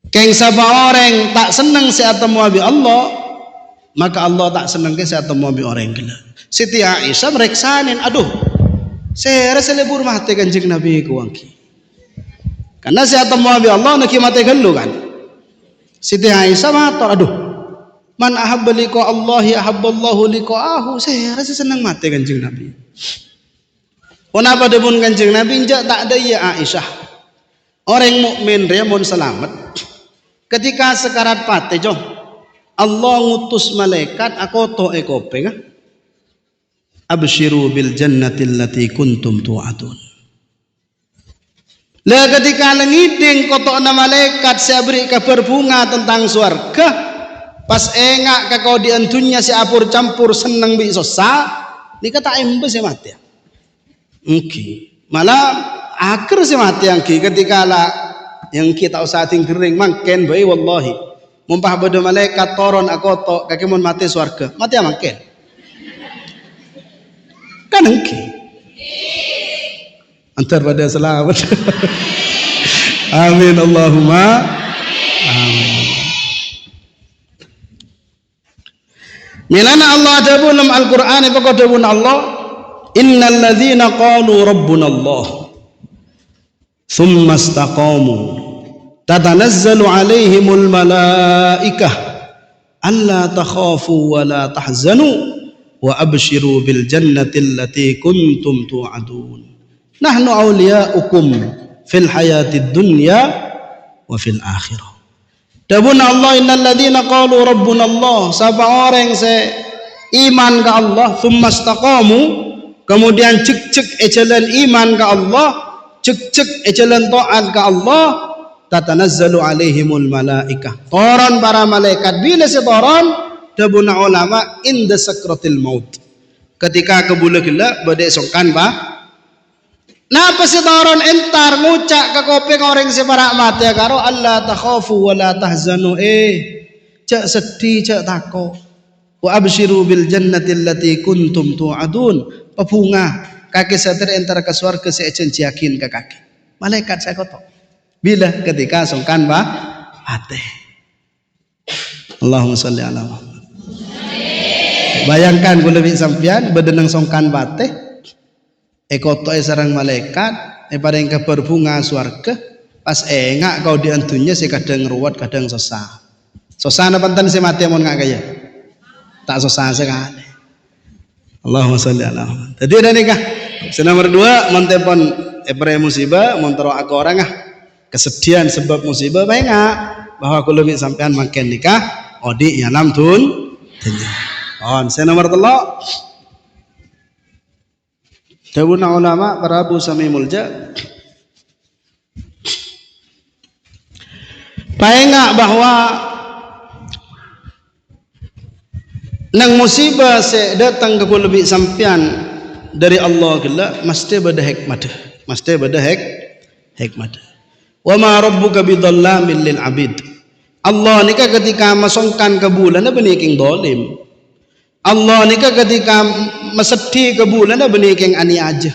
Keng sapa orang tak senang si atemu abi Allah maka Allah tak senang ke si atemu abi orang gila. Siti Aisyah mereksanin aduh saya rasa lebur mati kanjeng Nabi kuangki karena si atemu abi Allah nak mati gelu kan. Siti Aisyah matur aduh man ahabba liqa Allahi ahabballahu liqa'ahu saya rasa senang mati kanjeng Nabi. Kenapa debun kanjeng Nabi njak tak ada ya Aisyah orang mukmin dia mun selamat. Ketika sekarat pate jong Allah ngutus malaikat aku to ekopeng absyiru bil jannati allati kuntum tu'adun. Lah ketika lengiding kotokna malaikat saya beri kabar bunga tentang surga pas engak ka kau diantunya si apur campur seneng bi sosa ni kata embe si mati. Malah akhir si mati angki ketika lah yang kita usah ting kering mangken bae wallahi. Mumpah beda malaikat toron akoto kaki mun mati swarga. Mati mangken. Kan engke. Antar pada selamat. Amin Allahumma amin. Milana Allah dabun dalam Al-Qur'an pokok dabun Allah innal ladzina qalu rabbuna Allah thumma istaqamu tatanazzalu alaihimul malaikah alla takhafu wa la tahzanu wa abshiru bil jannati allati kuntum tu'adun nahnu awliya'ukum fil hayatid dunya wa fil akhirah. Dabun Allah innal ladzina qalu rabbuna Allah, siapa orang yang iman ke Allah thumma istaqamu kemudian cek jalan iman ke Allah, cek jalan taat ke Allah, tatanazzalu alaihimul malaikah. Toran para malaikat bila setoran dabun ulama inda sakratil maut. Ketika kebula gila badai songkan ba napa si taron entar ngucak ke kopeng orang si para mati karo Allah takhafu wa la tahzanu cak sedih cak tako wa abshiru bil jannati allati kuntum tu'adun pebunga kaki sater entar ke swarga si yakin ke kaki malaikat saya kotok bila ketika songkan ba mati. Allahumma sholli ala Muhammad. Bayangkan kula lebih sampean bedenang songkan bate ekoto sarang malaikat pareng kabar bunga swarga pas engak kau diantunya si kadang ruwet kadang susah susah na pantan si mati mon ngak kaya tak susah sekali. Allahumma sholli ala Muhammad. Jadi ada nikah nomor 2 mon tempon musibah mon tero aku orang kesedihan sebab musibah bae ngak bahwa kulo mi sampean makin nikah odi ya nam tun on saya nomor 3 Dabuna ulama para Abu Sami Mulja paenga bahwa nang musibah se datang ke lebih sampian dari Allah gila mesti bada hikmah wa ma rabbuka bidhallamin lil abid. Allah nika ketika masongkan ke bulan beniking dolim. Allah nika ketika mesedih ke bulan beniking ani aja.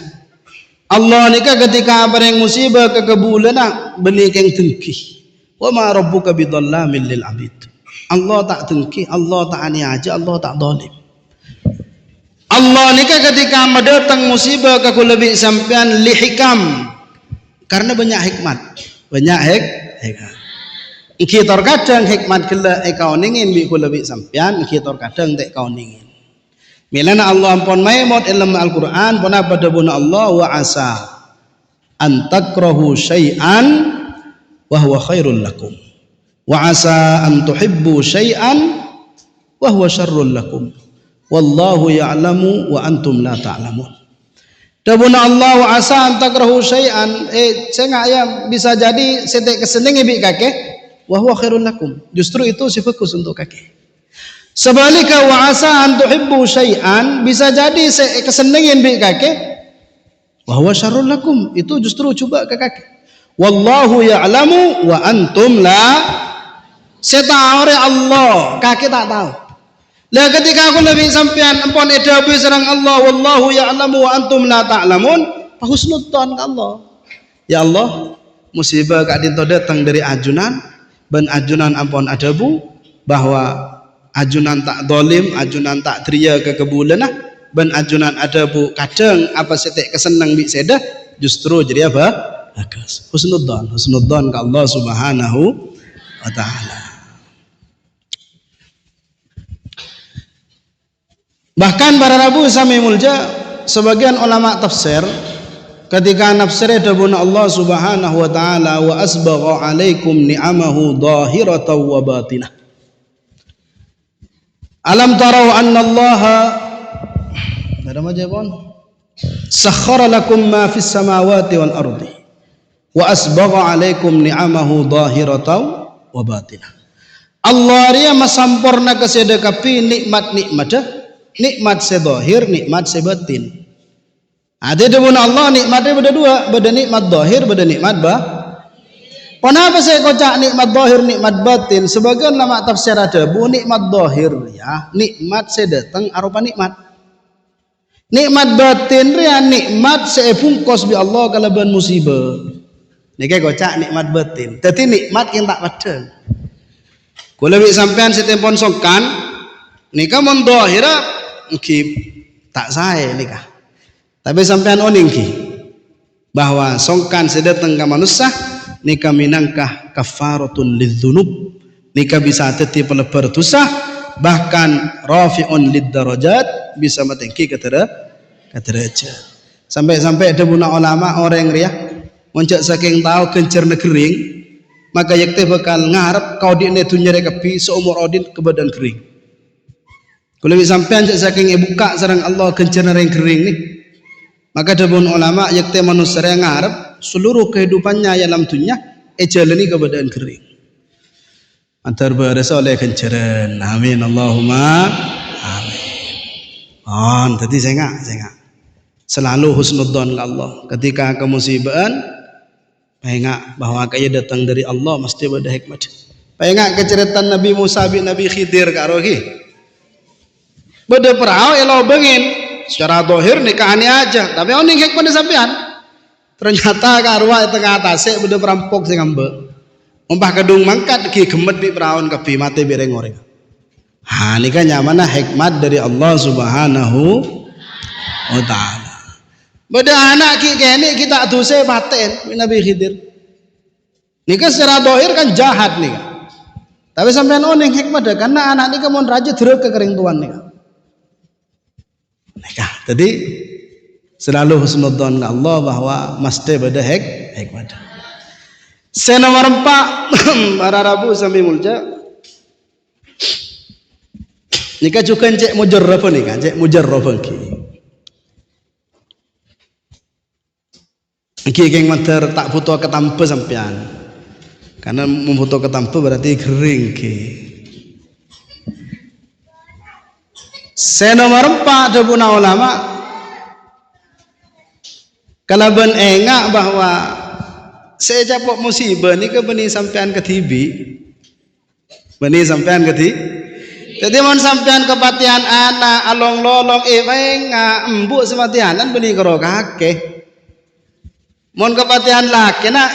Allah nika ketika bareng musibah ke bulan beniking dengki. Wa ma rabbuka bidhallamin lil abid. Allah tak dengki, Allah tak ani aja, Allah tak dolim. Allah nika ketika mendatang musibah ke lebih sampean lihikam karena banyak hikmat. Banyak hikmat. Kita kadang hikmat kela kau ningin bi lebih sampean kita kadang tak kau ningin. Milana Allah ampun maimot ilmu Al-Quran pun apa dabuna Allah wa asa an takrahu syai'an wa huwa khairul lakum wa asa an tuhibbu syai'an wa huwa syarrul lakum wallahu ya'lamu wa antum la ta'lamun. Dabuna Allah wa asa an takrahu syai'an saya ngayam bisa jadi setek kesenengi bi kakek wa huwa khairul lakum justru itu si fokus untuk kakek. Sebaliknya wa asa an tuhibbu syai'an bisa jadi kesenengin bi kakek wa huwa syarrul lakum itu justru coba ke kakek. Wallahu ya'lamu wa antum la setahore Allah kakek tak tahu. Lah ketika aku lebih sampean empon edabi sareng Allah wallahu ya'lamu wa antum la ta'lamun husnudzon ka Allah. Ya Allah musibah kak dinto datang dari ajunan ban ajunan ampun adabu bahwa ajunan tak dolim, ajunan tak tria ke kebulan ban ajunan adabu kadang apa setek kesenang bi sedah justru jadi apa? Bagus. Husnudzon ke Allah Subhanahu wa taala. Bahkan para Rabu Sami Mulja sebagian ulama tafsir ketika nafsirnya dabuna Allah Subhanahu wa taala wa asbagha alaikum ni'amahu dhahiratan wa batinah. Alam tarau anna Allah ada majapun sakhkhara lakum ma fis samawati wal ardi wa asbagha alaikum ni'amahu dhahiratan wa batinah. Allah ria masampurna kesedekapi nikmat sedahir nikmat sebatin. Ada dabun Allah nikmatnya beda dua, beda nikmat zahir, beda nikmat Kenapa saya kocak nikmat zahir, nikmat batin? Sebagian lama tafsir ada bu nikmat zahir ya, nikmat saya datang arupa nikmat. Nikmat batin ya nikmat saya bungkus bi Allah kalaban musibah. Niki kocak nikmat batin. Jadi nikmat yang tak padang. Kalau lebih sampean setempon songkan, nikah mon zahira mungkin tak saya nikah. Tapi sampean oning ki bahwa songkan saya datang ke manusia. Nika minangkah kafaratun lidzunub, nika bisa teti pelebar dosa, bahkan rafi'un liddarajat, bisa matengki ke derajat. Sampai-sampai ada buna ulama orang riah moncak saking tahu kencer negering, maka yakte bakal ngarep kau di netunya rekapi seumur odin ke badan kering. Kalau sampean saking buka sarang Allah kencer nereng kering nih, maka ada buna ulama yakte manusia yang ngarep seluruh kehidupannya dalam dunia jalani keadaan kering. Antar berasa oleh kenceran. Amin Allahumma amin. Tadi saya enggak. Selalu husnudzon ke Allah. Ketika kemusiban, pengen bahwa kaya datang dari Allah mesti ada hikmat. Pengen keceritaan Nabi Musa bin Nabi Khidir karohi. Beda perahu elo bengin. Secara dohir nikahani aja, tapi oning hikmat sampean. Ternyata karwa tengah atasnya udah perampok sing ngambek. Umpah kedung mangkat ki gemet di perawan kepi mati bireng orang. Ha nika nyamana hikmat dari Allah Subhanahu wa taala. Beda anak ki kene kita dose batin Nabi Khidir. Nika secara dohir kan jahat nih. Tapi sampean oning hikmat dah karena anak nika mon raja derek ke kering tuan nika. Nika tadi selalu husnudzon ke Allah bahwa mesti ada hikmah. Saya nomor 4 para Rabu sampai mulja. Nika juga cek mujarrab nih kan, cek mujarrab ki. Ki geng mater tak butuh ketampe sampean. Karena membutuh ketampe berarti kering ki. Saya nomor 4 ada puna ulama. Kalau ben engak bahwa saya capok musibah ni ke beni sampean ke tibi, beni sampean ke tibi. Jadi mon sampean kepatian anak along lolong engak embuk sematianan beni karo kakek. Mon kepatian laki nak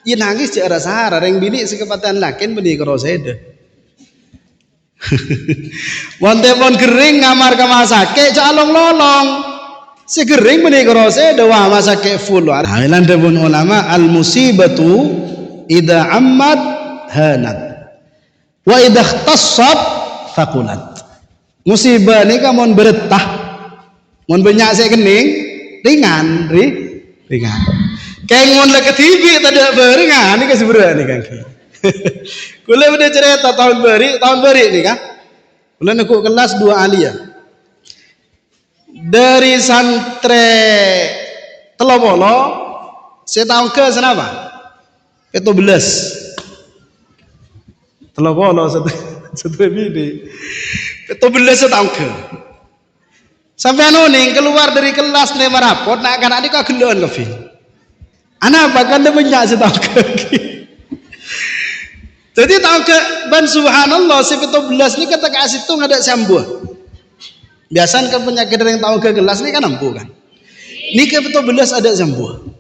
yin nangis cek rasa reng bini si kepatian laki beni karo sede. Mon telepon kering ngamar ke masake cek along lolong. Segering beni kerose doa masa ke full. Hailan debun ulama al musibatu ida amad hanat wa ida ikhtassat faqulat. Musibah ni kan mon beretah, mon banyak saya kening ringan. Kayak mon lek TV tadi beringan ni kasih berat ni kan. Kula udah cerita tahun beri ni kan. Kula nak kelas 2 aliyah. Dari santre Telobolo saya tahu ke senapa itu belas Telobolo satu bini itu belas saya tahu ke sampai anoning keluar dari kelas nih marapot nak akan adik kau gelon kafe anak bahkan dia banyak saya tahu ke jadi tahu ke ban subhanallah si itu belas ni kata kasih tu ada sambuh. Biasanya kan penyakit yang tahu ke gelas ini kan ampuh kan. Ini ke betul belas ada sembuh.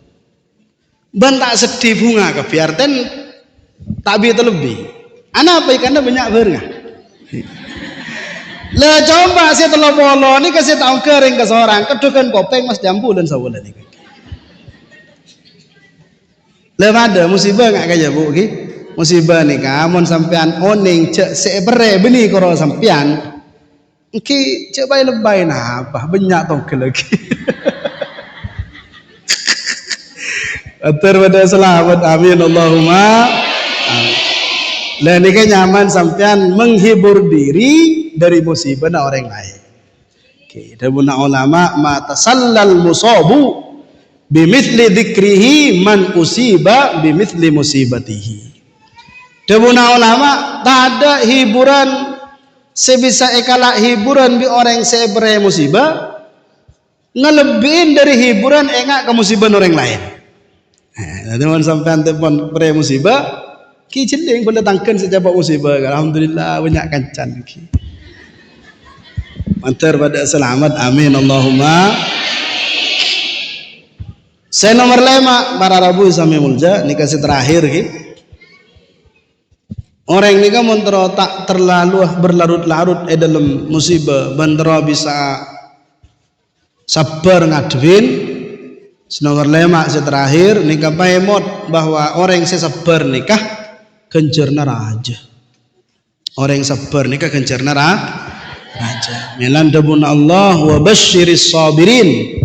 ban tak sedih bunga ke biarten tabi terlebih anak apa ikannya banyak berngah le coba saya telah bolo ni kasih tahu kering ke seorang kedukan kopeng mas jambu dan sawola ni le ada musibah nggak kayak bu ki musibah ni kamun sampean oning cek sebere beni koro sampean ki cek bay lebay nah apa banyak tongkel lagi atur pada selamat amin Allahumma amin. Lah ini kan nyaman sampean menghibur diri dari musibah orang lain. Oke, dan ulama ma tasallal musabu bimithli dzikrihi man usiba bimithli musibatihi. Dan ulama tak ada hiburan sebisa ekala hiburan bi orang sebere musibah ngelebihin dari hiburan engak ke musibah orang lain. Jadi mon sampean telepon pre musibah, ki celing boleh tangken sejabak musibah. Alhamdulillah banyak kancan ki. Mantar pada selamat, amin Allahumma. Saya nomor 5 para Rabu sampai mulja ni kasih terakhir ki. Orang ni kan mentera tak terlalu berlarut-larut dalam musibah, bentera bisa sabar ngadwin. Nomor 5 saya terakhir nikah paemot bahwa orang yang sabar nikah kencerna raja. Orang yang sabar nikah kencerna raja. Melandabuna Allah wa basyiris sabirin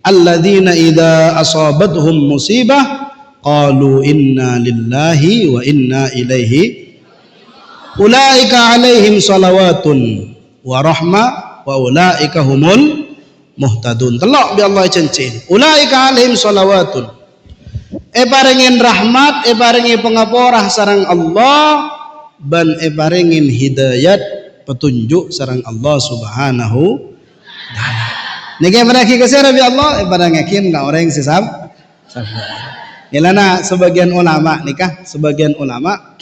alladzina idza asabathum musibah qalu inna lillahi wa inna ilaihi ulaika alaihim salawatun wa rahmah wa ulaika humul muhtadun. Telok bi Allah cencin ulaika alaihim salawatun paringin rahmat paringi pengaporah sareng Allah ban paringin hidayat petunjuk sareng Allah subhanahu taala. Niki mereka kesera bi Allah parangakin ka orang sesab sabar. Ilana sebagian ulama nikah, sebagian ulama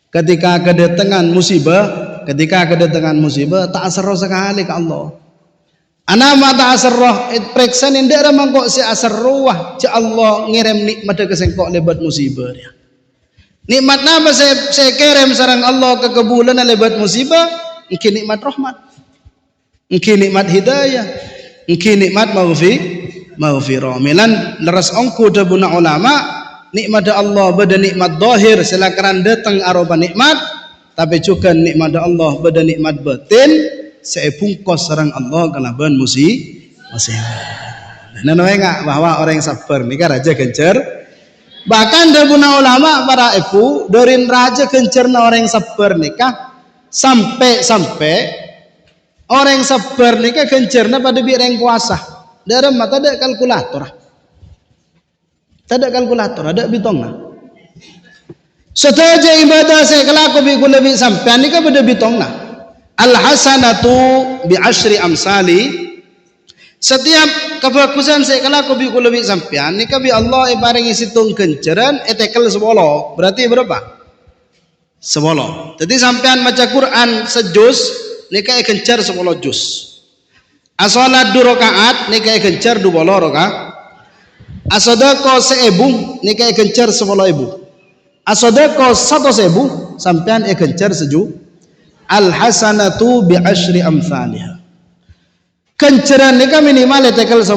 ketika kedatangan musibah tak asar sekali ke Allah. Ana ma ta asarroh periksa ni ndak mangkok si asarroh ci Allah ngirim nikmat ke sengkok lebat musibah dia. Nikmat apa saya kirim sareng Allah ke kebulan lebat musibah, mungkin nikmat rahmat, mungkin nikmat hidayah, mungkin nikmat maghfirah. Milan leras ongku dabuna ulama nikmat Allah beda nikmat zahir silakan datang aroba nikmat, tapi juga nikmat Allah beda nikmat batin. Saya pungkos sareng Allah kalaban musibah. Nah, enggak bahwa orang yang sabar ni kan raja gencer. Bahkan dabuna ulama para ibu dorin raja gencerna orang yang sabar nikah sampai orang yang sabar nikah gencerna pada bireng puasa. Dalam mata ada kalkulator. Tak ada kalkulator, ada bitongna. Setaja ibadah saya kelaku bi kulabi sampean nikah pada bitongna. Al-hasanatu bi asyri amsali. Setiap kebagusan saya kelaku bi kulabi sampean nikah bi Allah paringi situng kenceran tekel 10. Berarti berapa? 10. Jadi sampean maca Quran sejus nikah kencer 10 juz. As-salat 2 rakaat nikah kencer 20 rakaat. As-sadaqah 1000 nikah kencer 10.000. As-sadaqah 100.000 sampean kencer seju. Al-hasanatu bi asyri amsalihha. Kenceran nikah minimal tekel 10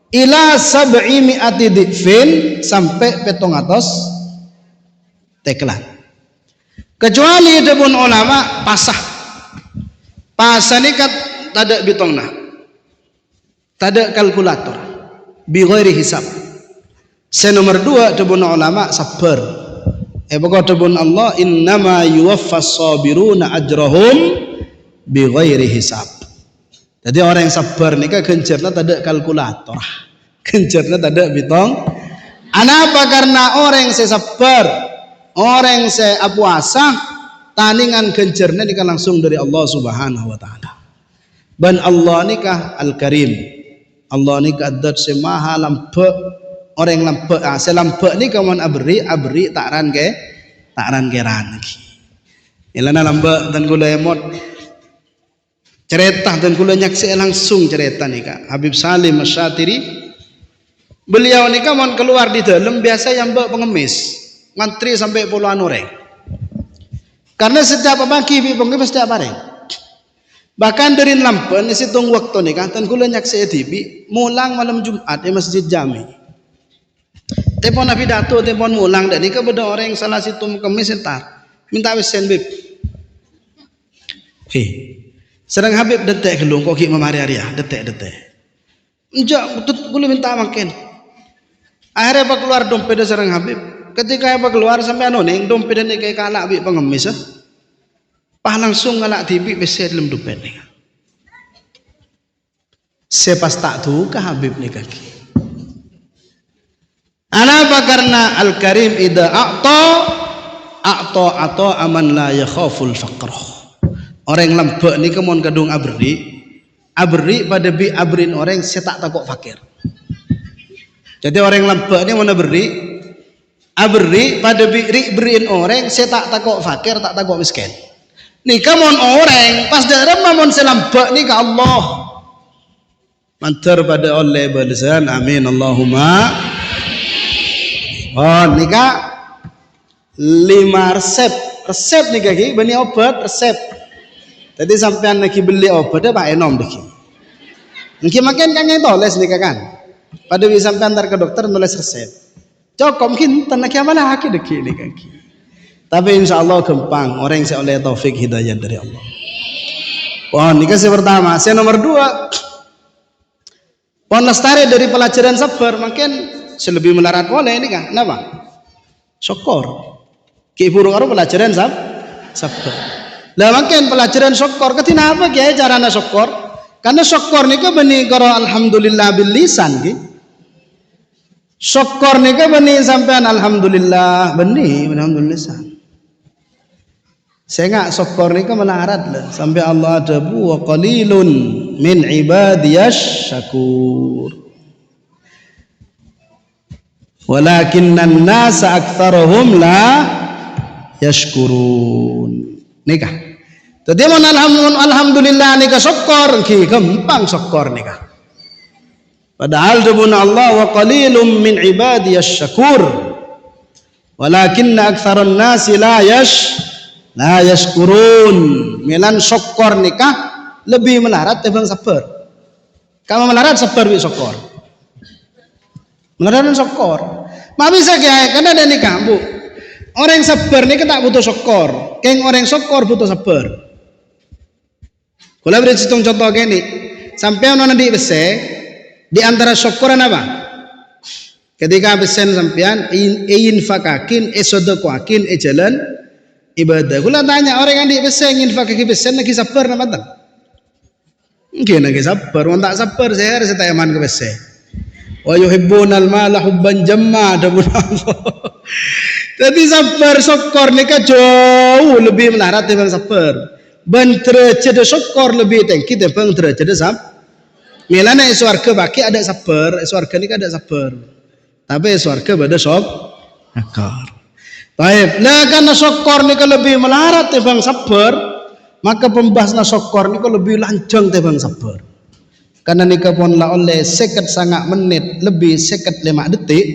ila 700 dhifin sampai 700 tekelan. Kecuali debun ulama pasah nikah tada bitongna, tada kalkulator bi ghairi hisab. Nomor 2 debun ulama sabar. Pokok debun Allah innama yuwaffas sabiruna ajrahum bi ghairi hisab. Jadi orang yang sabar nikah gencerna tada kalkulator. Gencerna tada bitong. Anapa? Karena orang yang sabar, orang yang puasa taningan gencerna nikah langsung dari Allah Subhanahu wa taala. Ban Allah nikah Al-Karim. Allah nikah adat semaha lampe orang yang lampe selampe nikah mon abri takran keran lagi. Ilana lambe dan gula emot cerita dan gula nyaksi langsung cerita nikah Habib Salim Asyatiri. Beliau nikah mon keluar di dalam biasa yang pengemis ngantri sampai puluhan orang. Karena setiap pagi pengemis setiap hari. Bahkan dari lampen situng waktu nikah dan gula nyaksi TV mulang malam Jumat di Masjid Jami. Telepon Nabi Dato, telepon mulang dan nikah beda orang yang salah situ kemis entar minta wesen bib. Serang Habib detek gelung kok memari hari detek. Enjak betul boleh minta makin. Akhirnya apa keluar dompet serang Habib. Ketika apa keluar sampai anoning dompet dan kayak kalak bib pengemis pah langsung ngalak TV besi dalam dompet nih. Sepas tak tuh ke Habib nih kaki. Anapa? Karena Al-Karim idza a'ta aman la yakhaful faqrah. Orang lembek ni kemon kadung abri pada bi abrin orang saya tak takut fakir. Jadi orang lembek ni mana beri? Beri pada beriin orang, saya tak takut fakir, tak takut miskin. Ni kamon orang pas darah mamon selambek ni ke Allah. Mantar pada oleh belisan, amin Allahumma. Oh nikah 5 resep nikah ki bani obat resep. Tadi sampean lagi beli obat dah pak enom deki. Mungkin makan kan yang toles nikah kan. Pada bisa sampean antar ke dokter nulis resep. Cukup mungkin tanah kiamalah haki deki nikah ki. Tapi insya Allah gampang orang yang oleh taufik hidayah dari Allah. Pohon nikah yang pertama. Yang nomor 2. Pohon lestari dari pelajaran sabar makin selebih melarat boleh ini kan? Kenapa? Syukur. Ki burung orang pelajaran sabar. Lah makin pelajaran syukur. Ketina apa kiai caranya syukur? Karena syukur ni ke bani karo alhamdulillah bil lisan ki. Syukur ni ke bani sampean alhamdulillah bani alhamdulillah. Saya enggak syukur ni ke melarat lah sampai Allah ada bu wa qalilun min ibadiyash syakur. Walakinnan nasa aktsaruhum la yashkurun. Nikah. Jadi mon alhamdulillah nikah syukur ki gampang syukur nikah. Padahal debuna Allah wa qalilum min ibadiyash syakur. Walakinna aktsarun nasi la yashkurun. Milan syukur nikah lebih melarat daripada sabar. Kamu melarat sabar bi syukur. Melarat dan syukur. Ma bisa kiai karena ada nikah bu. Orang yang sabar ni tak butuh syukur. Keng orang syukur butuh sabar. Kalau beri contoh gini, sampai orang di bese di antara syukuran apa? Ketika besen sampean ingin fakakin, sodokuakin, jalan ibadah. Kalau tanya orang yang di bese ingin fakakin besen lagi sabar nama tak? Mungkin lagi sabar. Orang tak sabar saya harus tayaman ke bese. Wa yuhibbunal mala hubban jamma dabun Allah. Jadi sabar syukur ni kan jauh lebih melarat daripada sabar. Bentra ceda syukur lebih tinggi daripada ceda sabar. Milana surga baki ada sabar, surga ni kan ada sabar. Tapi surga beda syukur. Baik, nah karena syukur ni kan lebih melarat daripada sabar, maka pembahasan syukur ni kan lebih lanjang daripada sabar. Karena nikah pun lah oleh seket sangat menit lebih seket 5 detik.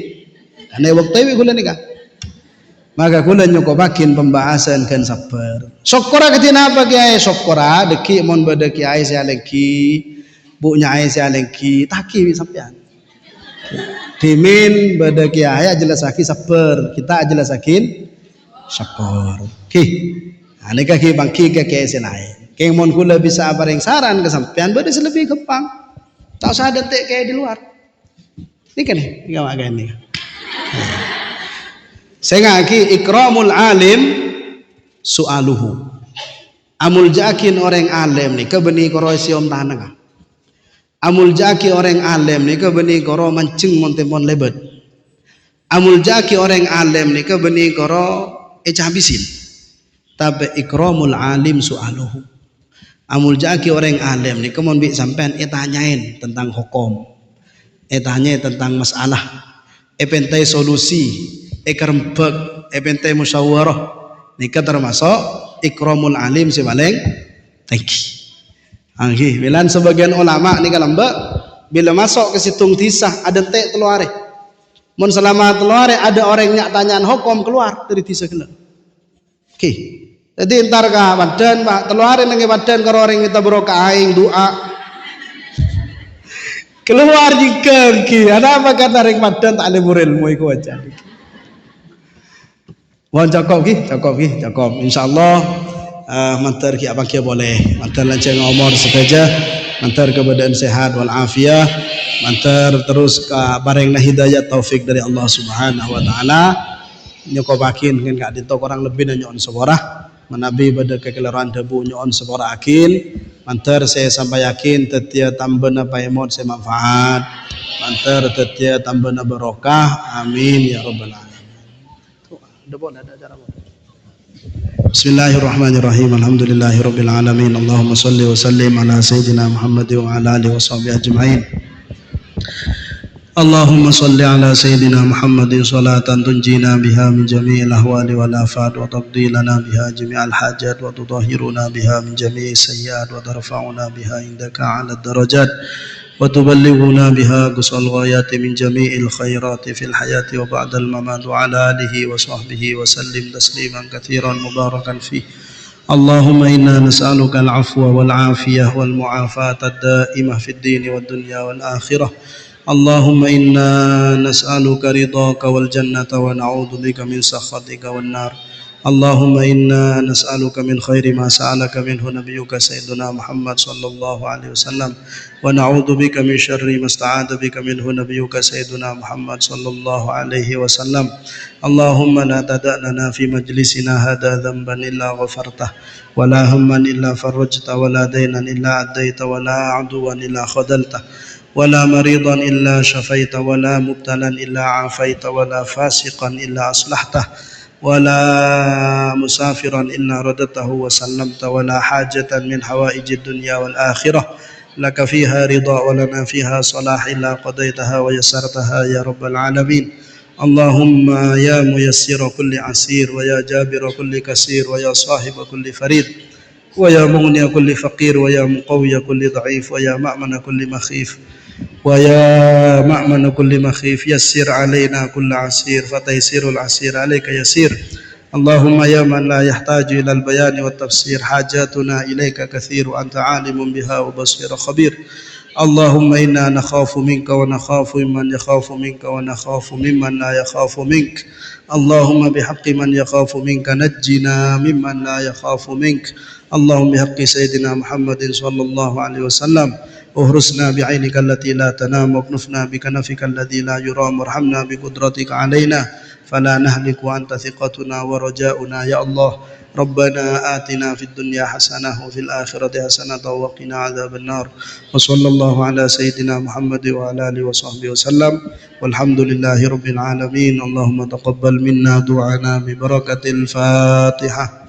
Karena waktu ini gula nikah. Maka gula nyokobakin pembahasan kan sabar. Syukura ketina apa kiai? Syukura deki mon beda kiai saya lagi, bunya ai saya lagi, taki sampean. Dimin beda kiai jelasakin sabar, kita jelasakin syukur. Ki. Nah, nikah ki bangki ke kiai lain. Keng mon kula bisa bareng saran ke sampean beda lebih gampang. Tak usah detik kayak di luar. Ini kan nih, enggak makan nih. Saya ngaki ikramul alim soaluhu. Amul jakin orang alim nih kebeni koro siom tanah. Amul jaki orang alim nih kebeni koro mancing montepon lebet. Amul jaki orang alim nih kebeni koro habisin. Tapi ikramul alim soaluhu. Amul jaki orang alim nih kemon bi sampean tanyain tentang hukum. Tanyain tentang masalah. Pentai solusi. Kerembek, pentai musyawarah. Nika termasuk ikramul alim sebaling tinggi. Anggi, bilan sebagian ulama nika lembek bila masuk ke situng tisah ada tek teluare. Mun selama teluare ada orang nyak tanyaan hukum keluar dari tisah kena. Oke. Jadi entar ka badan Pak teluare nang badan karo orang kita barokah aing doa. Keluar jika ki ada apa kata ring badan tak ada ilmu iku aja. Wan cukup. Insyaallah mantar ki abang kia boleh. Mantar lancang umur saja. Mantar kebadan sehat wal afiah. Mantar terus ke bareng hidayah taufik dari Allah Subhanahu wa taala. Nyokobakin kan gak ditok orang lebih nyon seborah. Menabi pada kekelaran debu nyon seborah akin. Mantar saya sampai yakin tetia tambana paemot saya manfaat. Mantar tetia tambana barokah. Amin ya rabbal alamin. Bismillahirrahmanirrahim. Alhamdulillahirabbil alamin. Allahumma shalli wa sallim ala sayyidina Muhammad wa ala alihi washabihi ajmain. اللهم صل على سيدنا محمد صلاة تنجينا بها من جميع الأهوال والآفات وتقضي لنا بها جميع الحاجات وتطهرنا بها من جميع السيئات وترفعنا بها عندك على الدرجات وتبلغنا بها أقصى الغايات من جميع الخيرات في الحياة وبعد الممات وعلى آله وصحبه وسلم تسليما كثيرا مباركا فيه. اللهم إنا نسألك العفو والعافية والمعافاة الدائمة في الدين والدنيا والآخرة. اللهم إنا نسألك رضاك والجنة ونعوذ بك من سخطك والنار. اللهم إنا نسألك من خير ما سألك منه نبيك سيدنا محمد صلى الله عليه وسلم، ونعوذ بك من شر ما استعاذ بك منه نبيك سيدنا محمد صلى الله عليه وسلم. اللهم لا تدع لنا في مجلسنا هذا ذنبا إلا غفرته، ولا هما إلا فرجته، ولا دينا إلا أديته، ولا عدوا إلا خذلته، ولا مريضا إلا شفيت، ولا مبتلا إلا عافيت، ولا فاسقا إلا أصلحته، ولا مسافرا إلا رددته وسلمت، ولا حاجة من حوائج الدنيا والآخرة لك فيها رضا ولنا فيها صلاح إلا قضيتها ويسرتها يا رب العالمين. اللهم يا ميسر كل عسير، ويا جابر كل كسير، ويا صاحب كل فريد، ويا مغني كل فقير، ويا مقوي كل ضعيف، ويا مأمن كل مخيف، ويا مأمن كل مخيف، يسر علينا كل عسير فتيسير العسير عليك يسير. اللهم يا من لا يحتاج إلى البيان والتفسير، حاجاتنا إليك كثير، أنت عالم بها وبصير خبير. اللهم إنا نخاف منك ونخاف ممن يخاف منك ونخاف ممن لا يخاف منك. اللهم بحق من يخاف منك نجنا ممن لا يخاف منك. اللهم بحق سيدنا محمد صلى الله عليه وسلم اهرسنا بعينك التي لا تنام، واكنفنا بكنفك الذي لا يرام، وارحمنا بقدرتك علينا فلا نهلك وأنت ثقتنا ورجاؤنا يا الله. ربنا آتنا في الدنيا حسنة وفي الآخرة حسنة وقنا عذاب النار. وصلى الله على سيدنا محمد وعلى آله وصحبه وسلم، والحمد لله رب العالمين. اللهم تقبل منا دعانا ببركة الفاتحة.